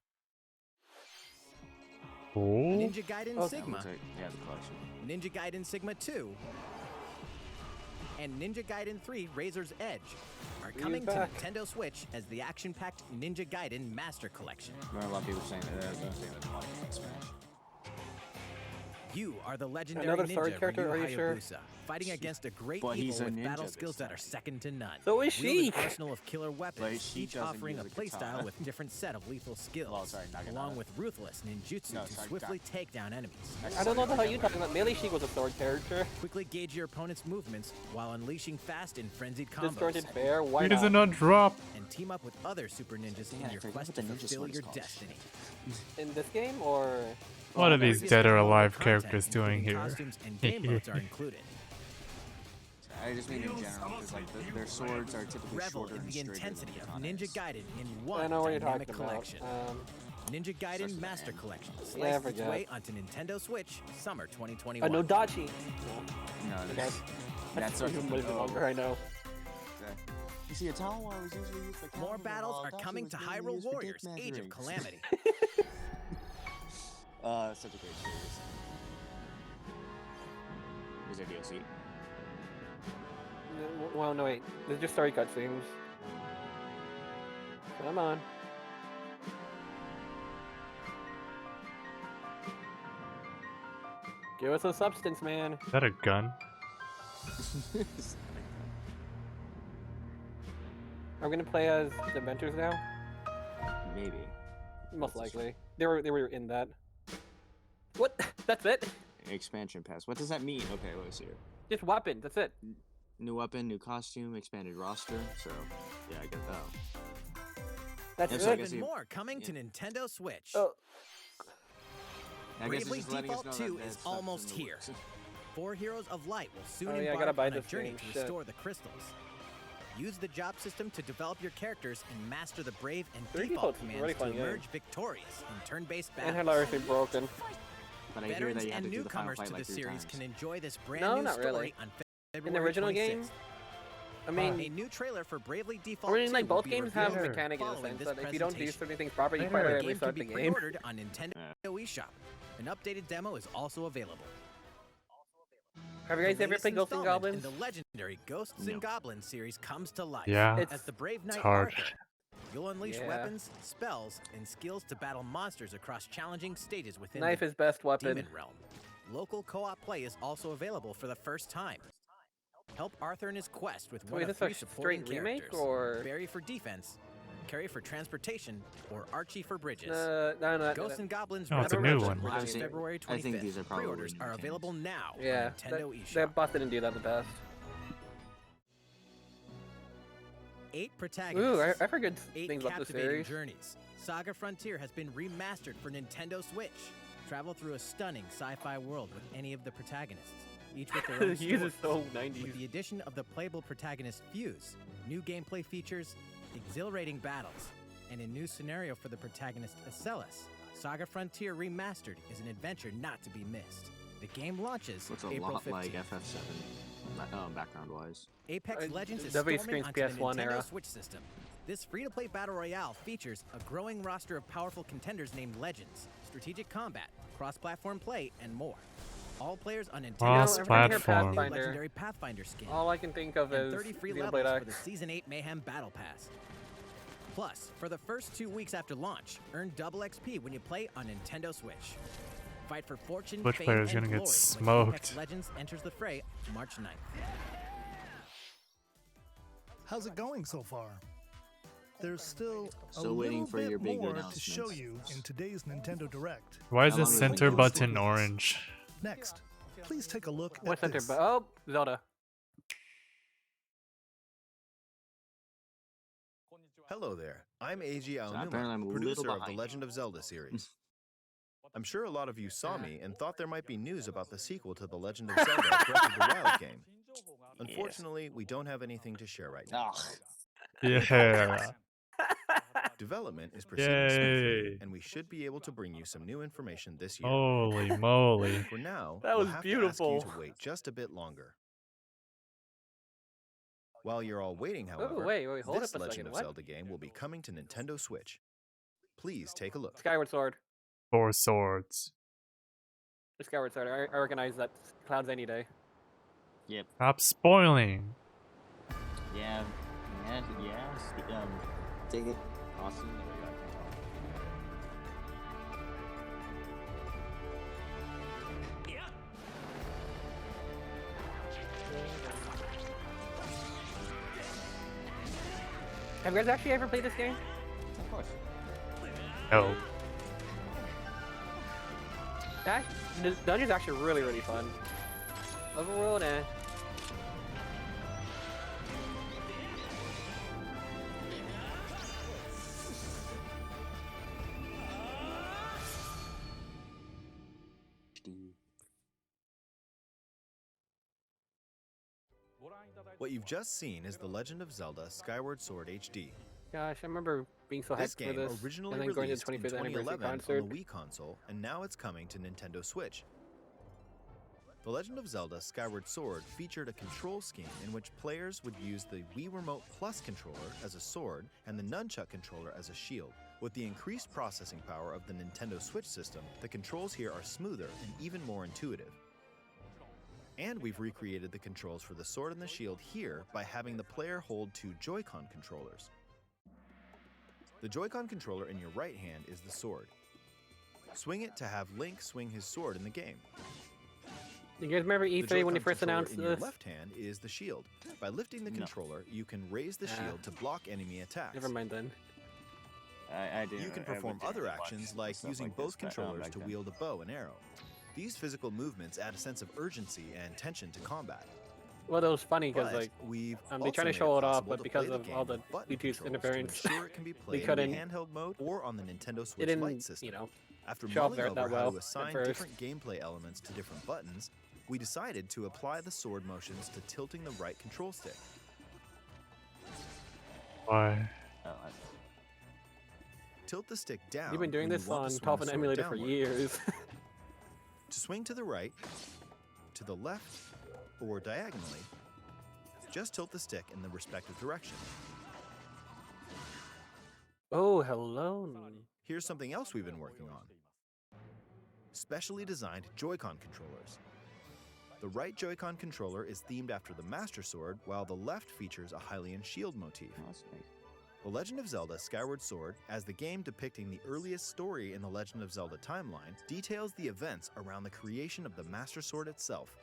Oh. Ninja Gaiden Oh, Sigma, Yeah, the collection. Ninja Gaiden Sigma 2, and Ninja Gaiden 3 Razor's Edge are coming to back. Nintendo Switch as the action-packed Ninja Gaiden Master Collection. I remember a lot of people saying that. Saying that Smash. You are the legendary Another ninja sword character, Ryu are you sure? Hayabusa, fighting against a great But he's evil a with ninja battle this skills that are time. second to none. So is Wield she. an arsenal of killer weapons, she each doesn't offering a use a katana. playstyle with different set of lethal skills, Well, sorry, Naginata. along with ruthless ninjutsu No, to sorry, swiftly take down enemies. I don't know how you talking about. Melee Sheik was a sword character. Quickly gauge your opponent's movements while unleashing fast and frenzied combos. Distorted Bear, why Why does it not? not drop? And team up with other super ninjas Yeah, in I your forget quest what to the ninja fulfill sword is your called. destiny. In this game, or? What are these Previous dead or downloadable alive content, characters doing including here? Costumes and game modes are included. I just mean in general, because like their swords are typically Revel shorter in and the straighter intensity than of the Ninja katanas. Gaiden in I one know what you're dynamic talking about. collection. Ninja Gaiden Starts with Master an N. Collection Yeah, I sliced its forget. way onto Nintendo Switch summer A 2021. Nodachi. No, Okay. that's That's even longer, I know. You see, a towel was usually used for More cavalry, battles while are Adachi coming was to mainly Hyrule used for Warriors dick Age of measurings. Calamity. Such a great series. Is it DLC? Well, no, wait. There's just story cutscenes. Come on. Give us a substance, man. Is that a gun? Are we gonna play as the Ventures now? Maybe. Most likely. They were in that. What? That's it? Expansion pass. What does that mean? Okay, let's see here. Just weapons. That's it. New weapon, new costume, expanded roster. So, yeah, I get that. That's Yeah, it. so I guess Even you- more coming to Nintendo Switch. Oh. I guess it's Bravely just letting us Default know 2 that is there's almost stuff in the here. works. 4 Heroes of Light will soon Oh, yeah, I embark gotta buy on a this journey game. to Shit. restore the crystals. Use the job system to develop your characters and master the brave and 3D default Default's a really commands to fun game. emerge victorious in turn-based And battles. hilariously broken. But I hear Veterans that you have and to do the final newcomers fight to like the 3 series times. can enjoy this brand No, new not story really. on In February the original 26th. game, I mean, A new trailer for Bravely I Default mean, 2 like will both be games have a revealed mechanic in the following sense this that if you don't do presentation. certain things properly, you I quite know. The rarely game can restart be the game. pre-ordered on Nintendo eShop. An updated demo is also available. Have you guys The ever latest played Ghosts and installment Goblins? in the legendary Ghosts No. and Goblins series comes to life. Yeah. As the brave It's knight hard. Arthur, you'll unleash Yeah. weapons, spells, and skills to battle monsters across challenging stages within Knife the is best weapon. Demon Realm. Local co-op play is also available for the first time. Help Arthur in his quest with So one is of this a 3 supporting straight remake, characters. or- Barry for defense, Carrie for transportation, or Archie for bridges. No. Ghosts and Goblins No, it's a Resurrection new one. releases Obviously, February I 25th. think these are probably Pre-orders are new available now Yeah, on Nintendo eShop. that boss didn't do that the best. 8 protagonists. Ooh, I forget 8 things about the captivating series. journeys. Saga Frontier has been remastered for Nintendo Switch. Travel through a stunning sci-fi world with any of the protagonists, each with their own He uses stories. so 90s. With the addition of the playable protagonist Fuse, new gameplay features, exhilarating battles, and a new scenario for the protagonist Acellus, Saga Frontier Remastered is an adventure not to be missed. The game launches Looks a April lot 15th. like FF7, background-wise. Apex Legends is definitely storming screams onto the PS1 Nintendo era. Switch system. This free-to-play battle royale features a growing roster of powerful contenders named Legends, strategic combat, cross-platform play, and more. All players on Nintendo Cross-platform. new Pathfinder. legendary Pathfinder skin. All I can think of and is 30 free Xenoblade levels X. for the Season 8 Mayhem Battle Pass. Plus, for the first 2 weeks after launch, earn double XP when you play on Nintendo Switch. Fight for fortune, Switch fame, player's and gonna get glory when smoked. Apex Legends enters the fray March 9th. How's it going so far? There's still a Still waiting little for bit your big more to announcements. show you in today's Nintendo Direct. Why is How the long is center it? button orange? Next, please take a look What at center? this. Oh, Zelda. Hello there. I'm Eiji apparently I'm a Aonuma, little producer of the behind. Legend of Zelda series. I'm sure a lot of you saw me and thought there might be news about the sequel to the Legend of Zelda Breath of the Wild game. Unfortunately, we don't have anything to share right now. Yeah. Development is proceeding Yay. smoothly, and we should be able to bring you some new information this year. Holy moly. For now, That we'll was have beautiful. to ask you to wait just a bit longer. While you're all waiting, however, wait, hold this up a Legend second, of what? Zelda game will be coming to Nintendo Switch. Please take a look. Skyward Sword. 4 swords. The Skyward Sword. I recognize that Clouds any day. Yep. Stop spoiling. Yeah. Take it. Awesome. There we go. I can talk. Have you guys actually ever played this game? Of course. No. The dungeon's actually really fun. Overworld, eh? What you've just seen is The Legend of Zelda Skyward Sword HD. Gosh, I remember being so This hyped for game this, originally and then going to released the in 25th anniversary 2011 concert. on the Wii console, and now it's coming to Nintendo Switch. The Legend of Zelda Skyward Sword featured a control scheme in which players would use the Wii Remote Plus controller as a sword and the Nunchuck controller as a shield. With the increased processing power of the Nintendo Switch system, the controls here are smoother and even more intuitive. And we've recreated the controls for the sword and the shield here by having the player hold two Joy-Con controllers. The Joy-Con controller in your right hand is the sword. Swing it to have Link swing his sword in the game. You guys remember The E3 when they Joy-Con first controller announced in your this? left hand is the shield. By lifting the controller, you can raise the shield to block enemy attacks. Never mind then. I do. You can perform other actions like using both controllers to wield a bow and arrow. These physical movements add a sense of urgency and tension to combat. Well, that was funny because But like we've they tried to also show made it off, possible but to because play of game all the with button Bluetooth controls interference, to ensure it can be they played in couldn't. the handheld mode or on the Nintendo Switch It didn't, Lite system. you know, After show up mulling there over that how well to at assign first. different gameplay elements to different buttons, we decided to apply the sword motions to tilting the right control stick. Why? Tilt the stick down. You've been doing when this you want on to swing top the of an sword emulator for downward. years. To swing to the right, to the left, or diagonally, just tilt the stick in the respective direction. Oh, hello. Here's something else we've been working on. Specially designed Joy-Con controllers. The right Joy-Con controller is themed after the Master Sword, while the left features a Hylian shield motif. The Legend of Zelda Skyward Sword, as the game depicting the earliest story in the Legend of Zelda timeline, details the events around the creation of the Master Sword itself.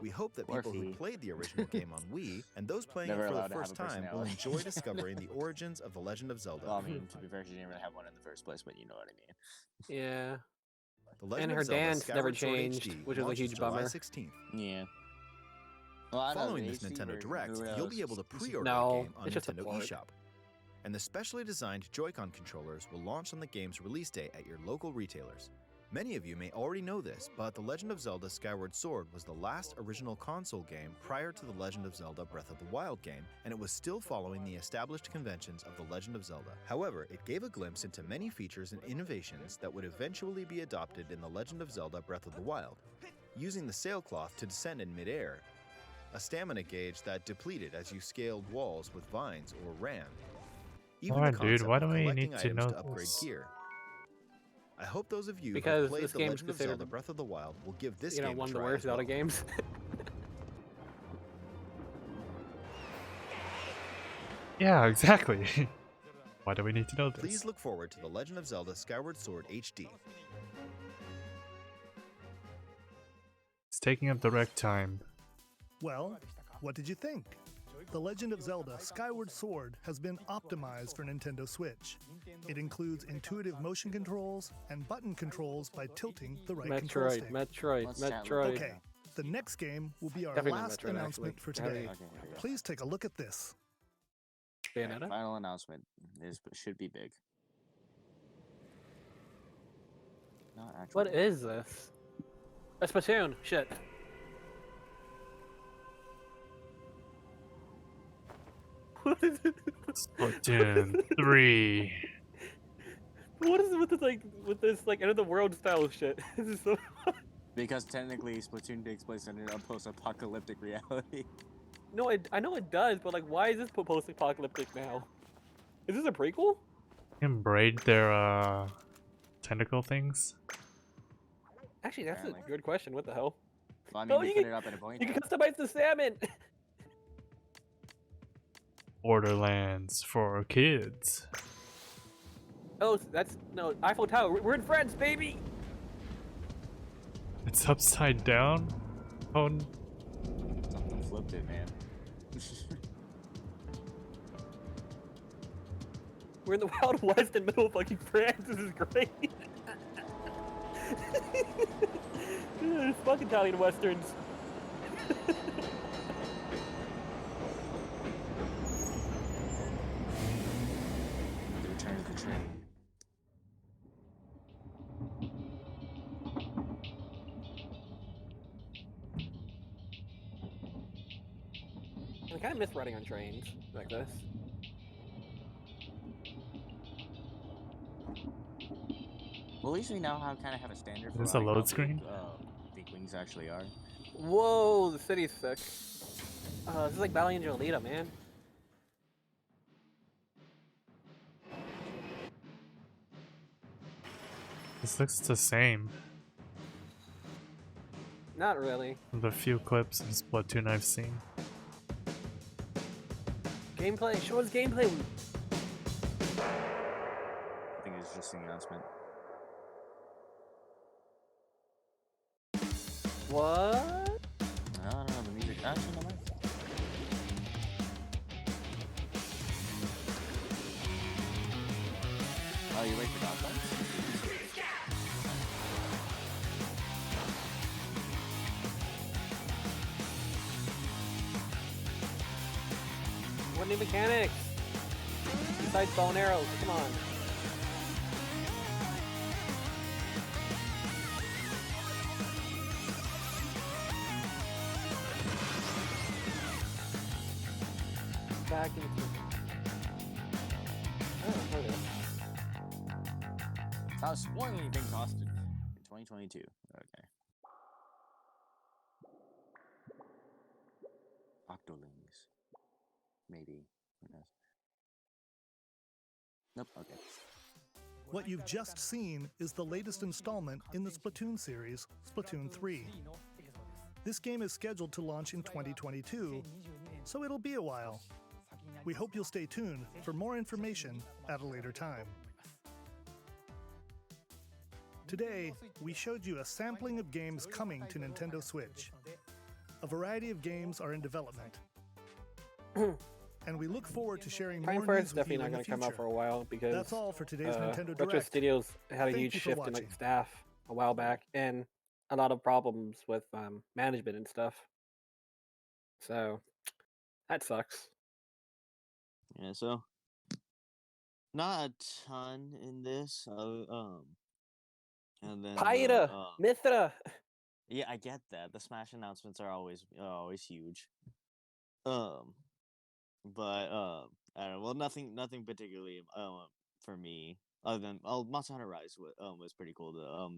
We hope that people who played the original game on Wii, and those playing it Never for allowed the to have first a time, will personality. enjoy discovering the origins of the Legend of Zelda. Well, I mean, to be fair, she didn't really have one in the first place, but you know what I mean. Yeah. The Legend And of her Zelda dance never Skyward Sword changed, HD which was a launches huge July bummer. 16th. Yeah. Well, I know Following the this HD Nintendo version, Direct, who you'll be knows? able to pre-order No, the game on it's just a Nintendo port. eShop. And the specially designed Joy-Con controllers will launch on the game's release date at your local retailers. Many of you may already know this, but The Legend of Zelda Skyward Sword was the last original console game prior to The Legend of Zelda Breath of the Wild game, and it was still following the established conventions of The Legend of Zelda. However, it gave a glimpse into many features and innovations that would eventually be adopted in The Legend of Zelda Breath of the Wild. Using the sailcloth to descend in midair, a stamina gauge that depleted as you scaled walls with vines or ran. Even Alright, the dude, concept why of do we collecting need to items know to upgrade this? gear. I hope those of you who Because have played this The game's Legend of considered, Zelda Breath of the Wild will give this you know, game one a of the try worst as well. Zelda games. Yeah, exactly. Why do we need to know this? Please look forward to The Legend of Zelda Skyward Sword HD. It's taking up direct time. Well, what did you think? The Legend of Zelda Skyward Sword has been optimized for Nintendo Switch. It includes intuitive motion controls and button controls by tilting the right control stick. Metroid. Okay, the next game will be our Definitely not last Metroid, announcement actually. for today. Okay, here we go. Please take a look at this. Bayonetta? Final announcement should be big. Not actually. What is this? A Splatoon. Shit. What is it? Splatoon 3. What is it with this like end of the world style shit? This is so. Because technically, Splatoon takes place in a post-apocalyptic reality. No, I know it does, but like, why is this post-apocalyptic now? Is this a prequel? Can braid their tentacle things. Actually, that's a good question. What the hell? Well, I mean, Oh, they you put can- it up in a point. You can customize the salmon. Borderlands for kids. Oh, that's no Eiffel Tower. We're in France, baby. It's upside down. Oh, Something flipped it, man. We're in the Wild West in middle of fucking France. This is great. It's fucking Italian westerns. The return of the train. I kind of miss riding on trains like this. Well, at least we now kind of have a standard for Is this a like, load how screen? big wings actually are. Whoa, the city's sick. This is like Valley Angelita, man. This looks the same. Not really. The few clips in Splatoon I've seen. Gameplay. Show us gameplay. I think it's just an announcement. What? I don't know, the music. Actually, no mind. Oh, you wait for dog bites? What new mechanics? Besides bow and arrows, come on. Back into. Oh, okay. How spoiling things costed in 2022. Okay. Octolings. Maybe. Who knows? Nope, okay. What you've just seen is the latest installment in the Splatoon series, Splatoon 3. This game is scheduled to launch in 2022, so it'll be a while. We hope you'll stay tuned for more information at a later time. Today, we showed you a sampling of games coming to Nintendo Switch. A variety of games are in development. And we look forward to sharing more Time news is with you definitely in not the going to come future. out for a while because That's all for today's Nintendo Retro Direct. Studios had a Thank huge you for shift in watching. like staff a while back and a lot of problems with management and stuff. So that sucks. Yeah, so not a ton in this. And then Pyra, Mithra. yeah, I get that. The Smash announcements are always huge. But I don't know. Well, nothing particularly for me other than Monster Hunter Rise was pretty cool.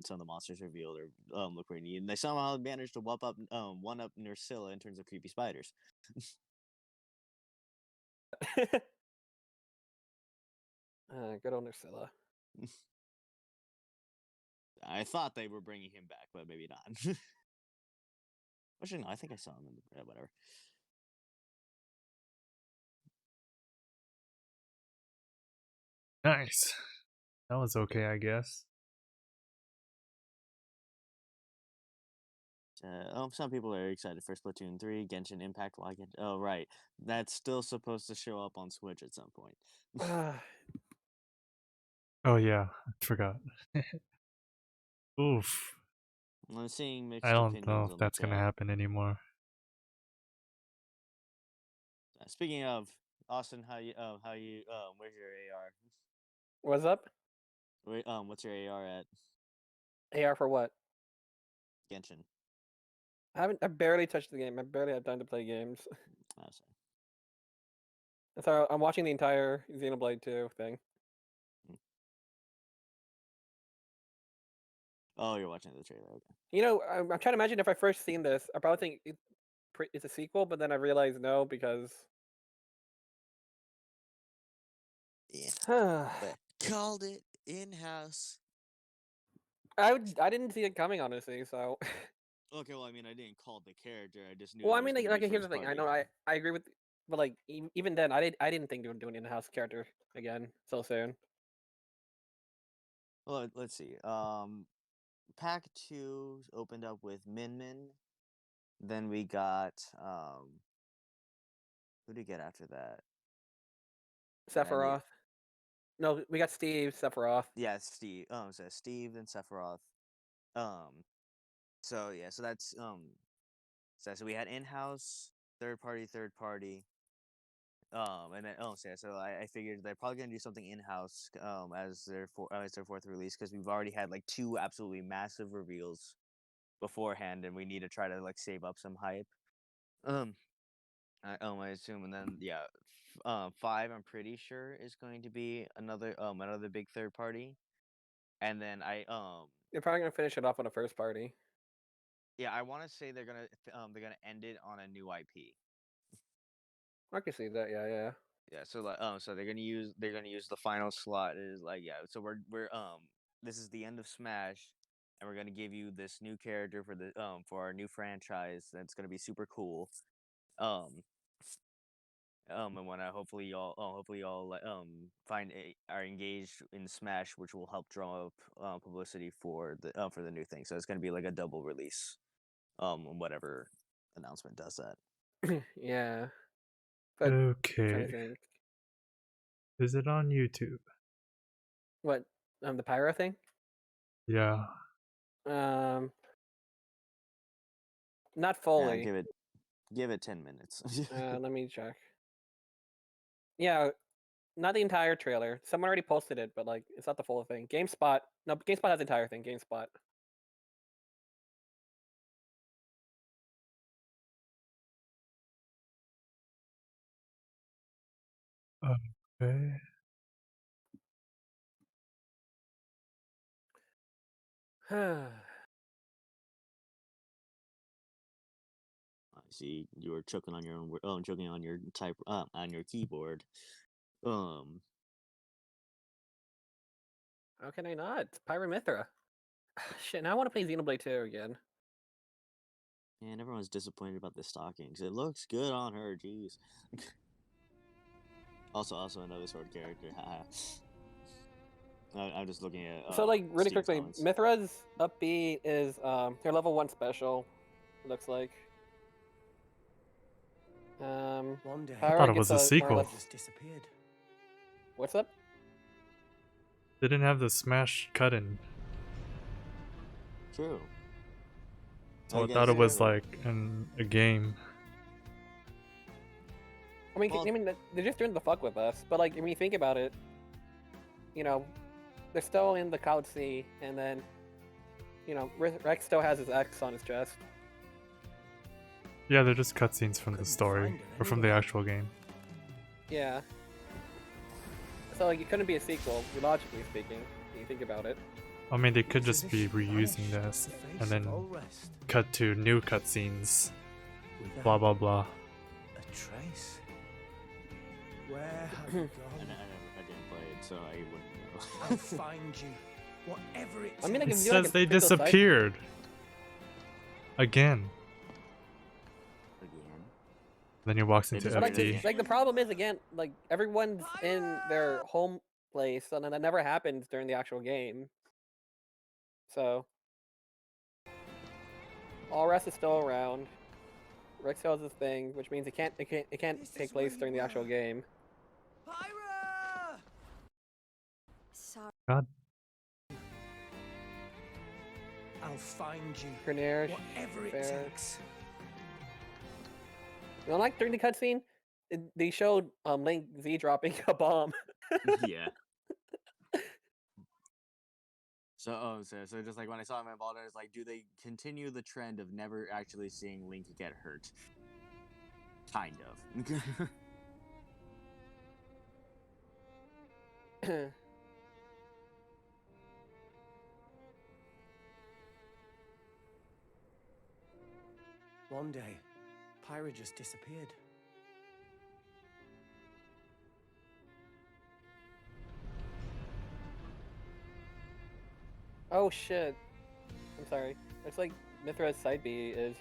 Some of the monsters revealed or look pretty neat, and they somehow managed to one up Nursilla in terms of creepy spiders. Good old Nursilla. I thought they were bringing him back, but maybe not. Actually, no. I think I saw him in the whatever. Nice. That was okay, I guess. Some people are excited for Splatoon 3, Genshin Impact. Oh, right. That's still supposed to show up on Switch at some point. Oh yeah, I forgot. Oof. I'm seeing mixed I don't opinions know on if that's the gonna chat. happen anymore. Speaking of Austin, where's your AR? What's up? What's your AR at? AR for what? Genshin. I barely touched the game. I barely had time to play games. Oh, sorry. That's all. I'm watching the entire Xenoblade 2 thing. Oh, you're watching the trailer. Okay. You know, I'm trying to imagine if I first seen this, I probably think it's a sequel, but then I realized no because. Yeah. But called it in-house. I didn't see it coming, honestly. So. Okay, well, I mean, I didn't call the character. I just knew. Well, it I was mean, gonna like be here's the first thing. I party. know I agree with, but like even then, I didn't think they would do an in-house character again so soon. Well, let's see. Pack 2 opened up with Min Min. Then we got who did we get after that? Sephiroth. No, we got Steve Sephiroth. Yeah, Steve. So Steve and Sephiroth. So yeah, so that's so we had in-house, third party. And then so I figured they're probably gonna do something in-house as their fourth release, because we've already had like 2 absolutely massive reveals beforehand, and we need to try to like save up some hype. I assume, and then yeah, 5 I'm pretty sure is going to be another big third party, and then You're probably gonna finish it off on a first party. yeah, I want to say they're gonna end it on a new IP. I can see that. Yeah. Yeah, so like so they're gonna use the final slot is like, yeah, so we're this is the end of Smash, and we're gonna give you this new character for our new franchise that's gonna be super cool. And when hopefully y'all are engaged in Smash, which will help draw up publicity for the new thing. So it's gonna be like a double release, whatever announcement does that. Yeah. But Okay. Is it on YouTube? What? The pyro thing? Yeah. Not fully. Yeah, give it 10 minutes. Let me check. Yeah, not the entire trailer. Someone already posted it, but like it's not the full thing. GameSpot has the entire thing. GameSpot. Okay. I see you were choking on your own choking on your on your keyboard. How can I not? It's Pyromithra. Shit, now I want to play Xenoblade 2 again. And everyone's disappointed about the stockings. It looks good on her, jeez. also another sword character. I'm just looking at So like really Steve's quickly, comments. Mithra's up B is their level 1 special, it looks like. One day, I thought it was a sequel. just disappeared. What's up? They didn't have the Smash cut-in. True. So I thought it was like a game. I mean, they're just doing the fuck with us. But like, when you think about it, you know, they're still in the Cloud Sea, and then, you know, Rex still has his X on his chest. Yeah, they're just cutscenes from the story or from the actual game. Yeah. So like, it couldn't be a sequel, logically speaking. When you think about it. I mean, they could just be reusing this and then cut to new cutscenes. Blah blah blah. A trace. Where have you gone? I didn't play it, so I wouldn't know. I'll find you, whatever it takes. I mean, It says they disappeared. Again. Then he walks into FD. Like the problem is, again, like everyone's in their home place, and then that never happens during the actual game. So all rest is still around. Rex still has this thing, which means it can't take place during the actual game. Pyra! Sorry. God. I'll find you, Grenier, whatever it fair. takes. You know, like during the cutscene, they showed Link Z dropping a bomb. Yeah. So just like when I saw him involved, I was like, do they continue the trend of never actually seeing Link get hurt? Kind of. One day, Pyra just disappeared. Oh shit! I'm sorry. It's like Mithra's side B is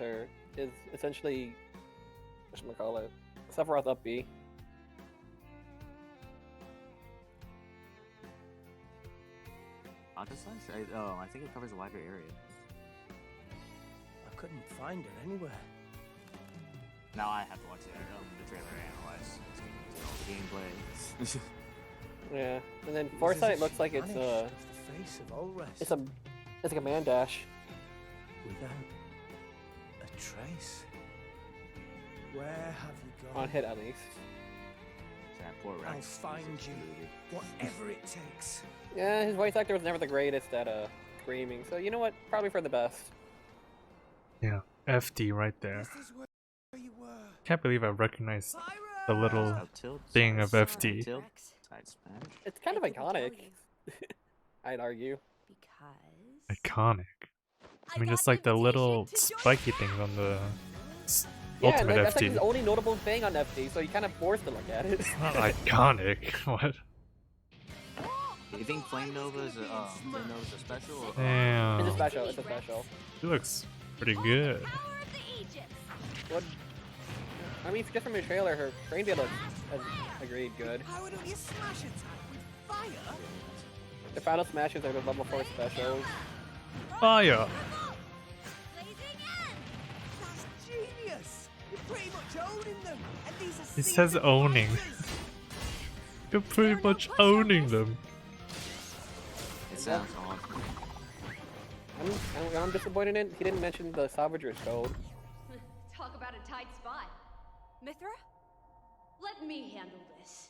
essentially whatchamacallit, Sephiroth up B. I think it covers a wider area. I couldn't find her anywhere. Now I have to watch the trailer and analyze all the gameplay. Yeah, and then Foresight looks like it's face of all rest. it's like a man dash. Without a trace. Where have you gone? On hit at least. That poor I'll Rex. find you, whatever it takes. Yeah, his voice actor was never the greatest at screaming, so you know what? Probably for the best. Yeah, FD right there. Can't believe I recognized the little thing of FD. It's kind of iconic. I'd argue. Iconic. I mean, just like the little spiky things on the Yeah, ultimate that's FD. like his only notable thing on FD, so you kind of forced to look at it. It's not iconic. What? Do you think Flame Nova is a special? Or, Damn. It's a special. It's a special. He looks pretty good. What? I mean, just from the trailer, her train build looks, as agreed, good. How don't you smash attack with fire? The final smashes are the level 4 specials. Fire! That's genius! You're pretty much owning them, and these are He says owning. You're pretty much owning them. It sounds awful. I'm disappointed in he didn't mention the Salvager's code. Talk about a tight spot. Mithra? Let me handle this.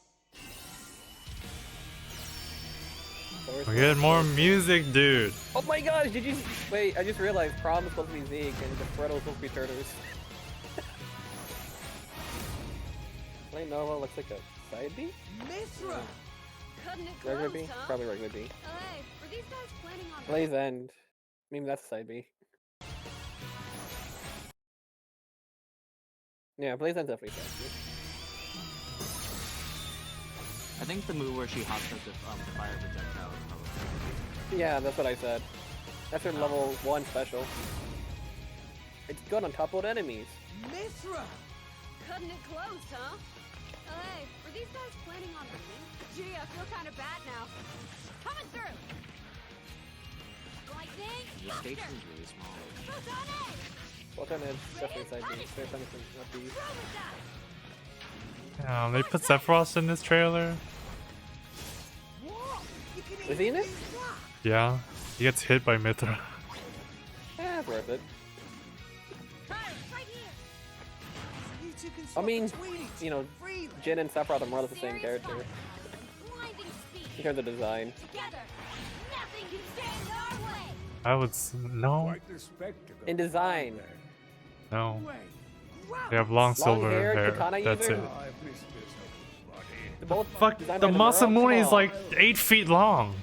We get more music, dude. Oh my gosh, did you... Wait, I just realized Prom is supposed to be Zeke and Desperado is supposed to be Turtles. Flame Nova looks like a side B? Mithra! Cutting it Regular close, B? huh? Probably regular B. Hey, were these guys planning on... Blaze End. Maybe that's a side B. Yeah, Blaze End's definitely side B. I think the move where she hops up the fire projectile is probably. Yeah, that's what I said. That's her level 1 special. It's good on top load enemies. Mithra! Cutting it close, huh? Hey, were these guys planning on winning? Gee, I feel kind of bad now. Coming through! Lightning! The station's really small. Photon is definitely side B. Photon is not B. They put Sephiroth in this trailer. Is he in it? Yeah, he gets hit by Mithra. Yeah, it's worth it. I mean, you know, Jin and Sephiroth are more or less the same character. In terms of design. I would no. In design. No. They have long silver hair. katana That's user? it. Both Fuck, designed the by world? Masamune is Come on. like 8 feet long.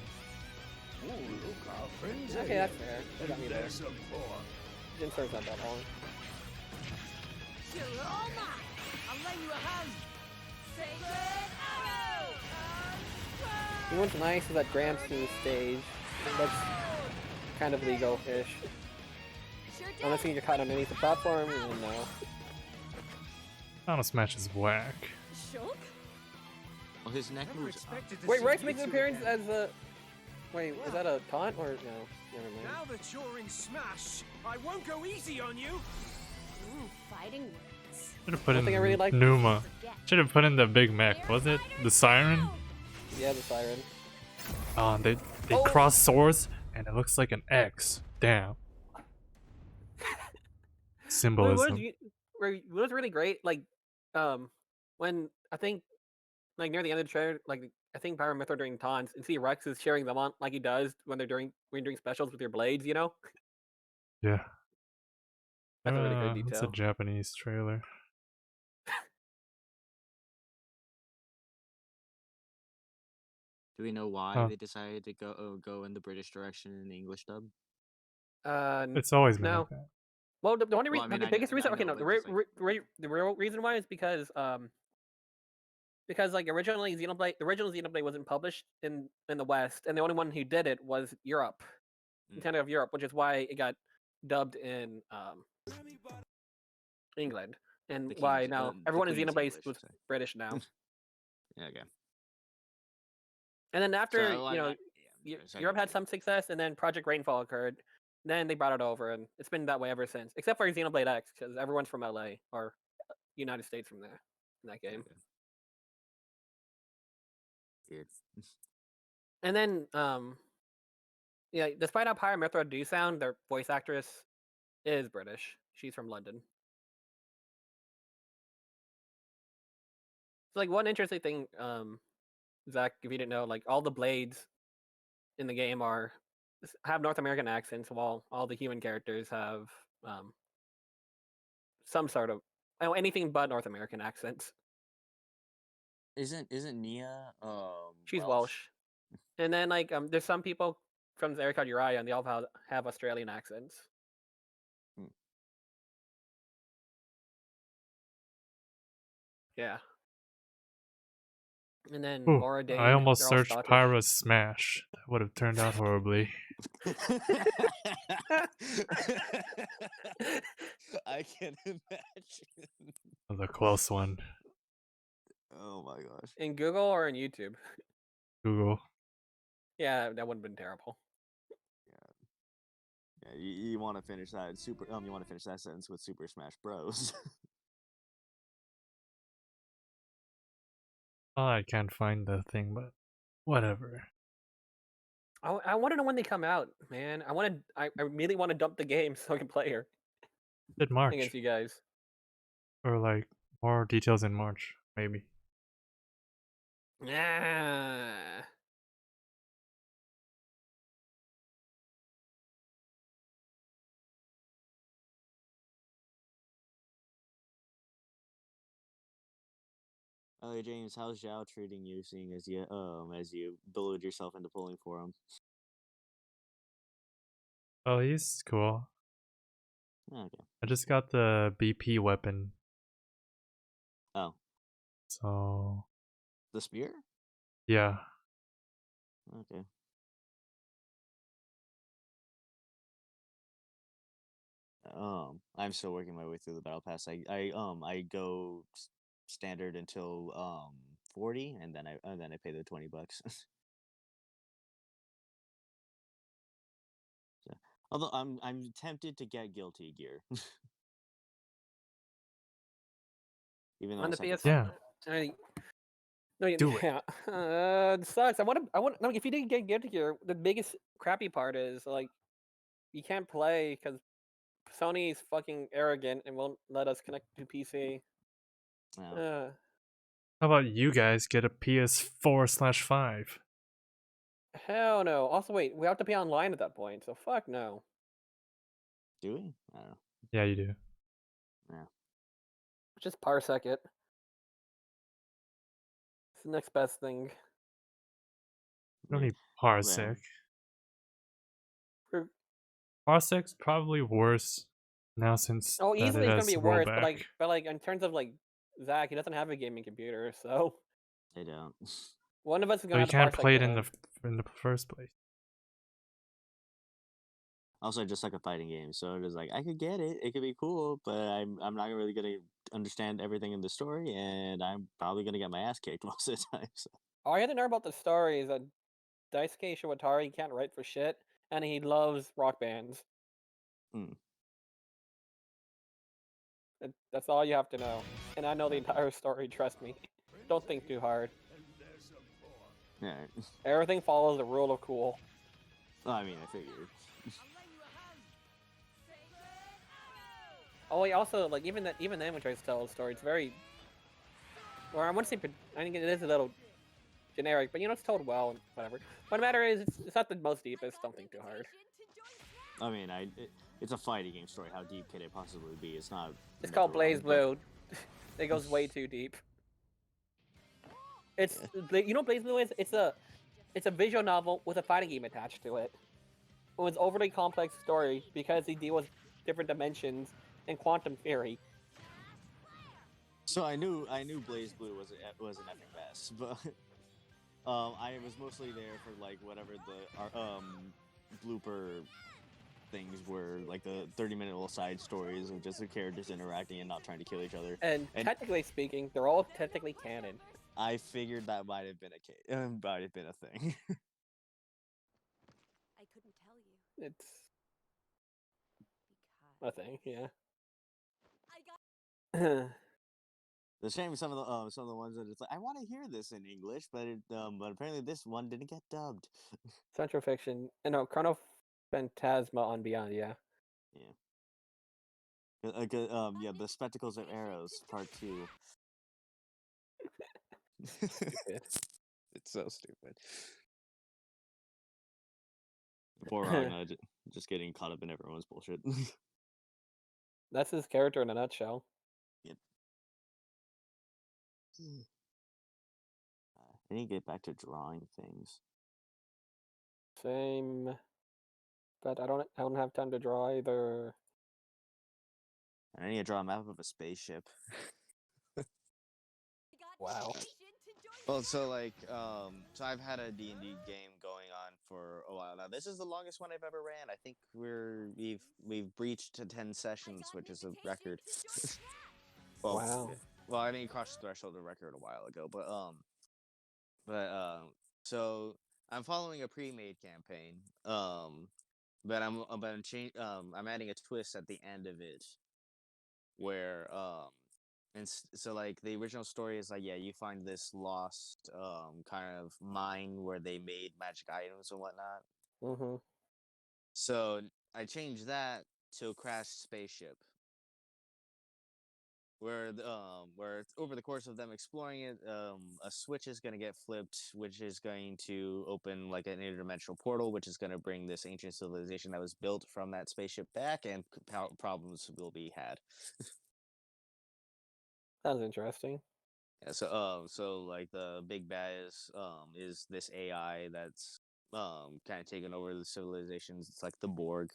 Okay, that's fair. That got me there. Jin Sword's not that long. You're all mine. I'll lend you a hand. You know what's nice is that Gramps to the stage. That's kind of legal-ish. Unless you get caught underneath the platform, then no. Final Smash is whack. Well, his neck moves up. Wait, Rex makes an appearance as a... Wait, was that a taunt or no? Never mind. Now that you're in Smash, I won't go easy on you. Ooh, fighting words. Should have put in thing I really like- Numa. Should have put in the big mech, was it? The Siren? Yeah, the Siren. They Oh. cross swords and it looks like an X. Damn. Symbolism. What was really great, like, when I think, like near the end of the trailer, like I think Power Mithra during taunts, and see Rex is cheering them on like he does when they're when you're doing specials with your blades, you know? Yeah. That's a really good It's a detail. Japanese trailer. Do we know why Huh. they decided to go in the British direction in the English dub? It's always been no. like that. Well, the only Well, I reason, mean, the I biggest know- reason, I okay, know, no, the, but just, the real reason why is because like originally the original Xenoblade wasn't published in the West, and the only one who did it was Europe, Nintendo of Europe, which is why it got dubbed in England, and The why King's- now the everyone in Queen's Xenoblade English, was so. British now. Yeah, okay. And then after So, you know, Europe had some success, and then Project Rainfall occurred. Then they brought it over, and it's been that way ever since, except for Xenoblade X, because everyone's from LA or United States from there in that game. dude. And then, yeah, despite how Pyra Mythra do sound, their voice actress is British. She's from London. So, like, one interesting thing, Zach, if you didn't know, like, all the blades in the game have North American accents, while all the human characters have some sort of anything but North American accents. Isn't Nia She's Welsh. And then like there's some people from the area called Uriah, and they all have Australian accents. Yeah. And then Ooh, Mora Dane, I almost they're all searched Scottish. Pyra's Smash. That would have turned out horribly. I can imagine. That was a close one. Oh my gosh. In Google or in YouTube? Google. Yeah, that would have been terrible. Yeah, you want to finish that you want to finish that sentence with Super Smash Bros. Oh, I can't find the thing, but whatever. I want to know when they come out, man. I really want to dump the game so I can play her. Did March. Against you guys. Or like more details in March, maybe. Yeah. James, how's Zhao treating you, seeing as you bullied yourself into pulling for him? Oh, he's cool. Okay. I just got the BP weapon. Oh. So. The spear? Yeah. Okay. I'm still working my way through the battle pass. I go standard until 40, and then I pay the $20. So, although I'm tempted to get guilty gear. Even though On the PS. Yeah. No, Do it. Yeah. It sucks. No, if you didn't get Guilty Gear, the biggest crappy part is like you can't play because Sony's fucking arrogant and won't let us connect to PC. How about you guys get a PS4/5? Hell no. Also, wait, we have to pay online at that point, so fuck no. Do we? I don't know. Yeah, you do. Yeah. Just Parsec it. It's the next best thing. You don't need Parsec. Parsec's probably worse now since Oh, that easily it it's gonna has be worse, rollback. but like in terms of like Zach, he doesn't have a gaming computer, so They don't. one of us is So gonna you have to can't Parsec play it the in game. the first place. Also, just like a fighting game, so it is like I could get it. It could be cool, but I'm not really gonna understand everything in the story, and I'm probably gonna get my ass kicked most of the time. So. All you have to know about the story is that Daisuke Shawatari can't write for shit, and he loves rock bands. That's all you have to know. And I know the entire story, trust me. Don't think too hard. Yeah. Everything follows the rule of cool. I mean, I figured. Oh, wait, also, like, even then when tries to tell a story, it's very... Or I want to say, I think it is a little generic, but, you know, it's told well and whatever. What the matter is, it's not the most deepest, don't think too hard. I mean, it's a fighting game story. How deep can it possibly be? It's not... It's called Blaze Blue. It goes way too deep. It's... You know what Blaze Blue is? It's a visual novel with a fighting game attached to it. It was overly complex story because they deal with different dimensions and quantum theory. So I knew Blaze Blue was an epic mess, but I was mostly there for like whatever the blooper things were, like the 30-minute little side stories of just the characters interacting and not trying to kill each other. And technically speaking, they're all technically canon. I figured that might have been a thing. I couldn't tell you. It's a thing, yeah. The shame some of the ones that it's like I want to hear this in English, but but apparently this one didn't get dubbed. Central Fiction. No, Chrono Phantasma on Beyond. Yeah. Yeah. Yeah, the Spectacles of Arrows Part 2. Stupid. It's so stupid. Poor Ragnar just getting caught up in everyone's bullshit. That's his character in a nutshell. Yep. I need to get back to drawing things. Same. But I don't have time to draw either. I need to draw a map of a spaceship. Wow. Well, so like, so I've had a D&D game going on for a while now. This is the longest one I've ever ran. I think we've breached 10 sessions, which is a record. Well, wow. Well, I mean, crossed the threshold of record a while ago, so I'm following a pre-made campaign. But I'm adding a twist at the end of it, where so like the original story is like, yeah, you find this lost kind of mine where they made magic items and whatnot. Mm-hmm. So I changed that to a crashed spaceship, where over the course of them exploring it, a switch is going to get flipped, which is going to open like an interdimensional portal, which is going to bring this ancient civilization that was built from that spaceship back, and problems will be had. Sounds interesting. Yeah, so like the big bad is this AI that's kind of taken over the civilizations. It's like the Borg.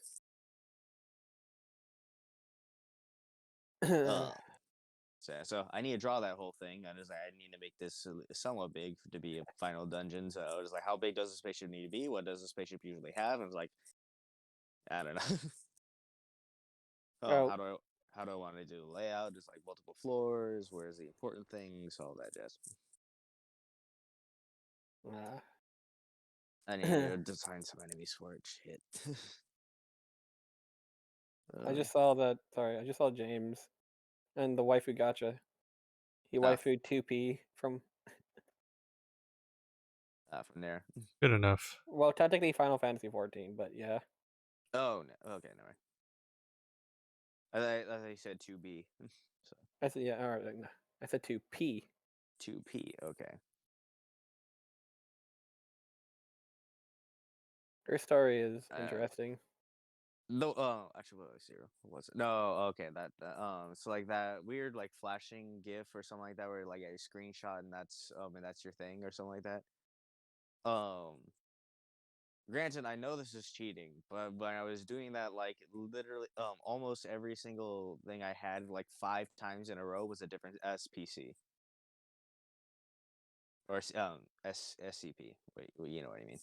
So I need to draw that whole thing. I was like, I need to make this somewhat big to be a final dungeon. So I was like, how big does a spaceship need to be? What does a spaceship usually have? And I was like, I don't know. Oh. How do I want to do the layout? Just like multiple floors. Where's the important things? All that jazz. I need to design some enemies for it. Shit. I just saw that. Sorry, I just saw James and the waifu gotcha. He waifu'd 2P from there. Good enough. Well, technically Final Fantasy 14, but yeah. Oh no. Okay, never mind. I thought you said 2B. So. I said yeah. All right. No. I said 2P. 2P. Okay. Her story is interesting. No, actually, let me see. What was it? No, okay, so like that weird like flashing GIF or something like that, where like a screenshot and that's your thing or something like that. Granted, I know this is cheating, but when I was doing that, like literally, almost every single thing I had like 5 times in a row was a different SPC or SCP. Wait, you know what I mean?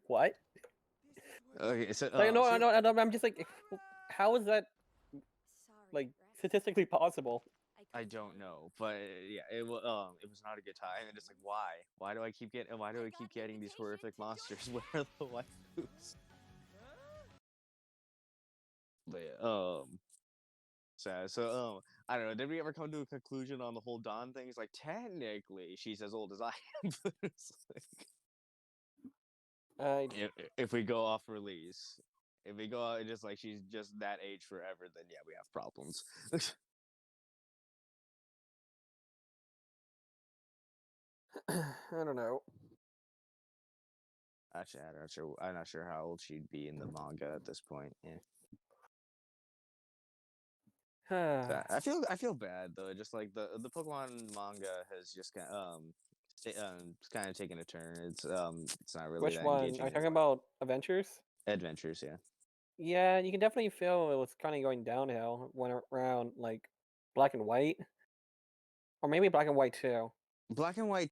What? Okay, so no, I'm just like, how is that like statistically possible? I don't know, but yeah, it was not a good time, and it's like, why do I keep getting these horrific monsters? Where are the waifus? But yeah, so I don't know. Did we ever come to a conclusion on the whole Dawn thing? It's like technically she's as old as I am, but it's like, if we go off release, if we go out just like she's just that age forever, then yeah, we have problems. I don't know. Actually, I'm not sure how old she'd be in the manga at this point. Yeah. So I feel bad though. Just like the Pokemon manga has just kind of taken a turn. It's not really Which that one? engaging. Are you talking about Adventures? Adventures, yeah. Yeah, you can definitely feel it was kind of going downhill when around like Black and White, or maybe Black and White 2. Black and White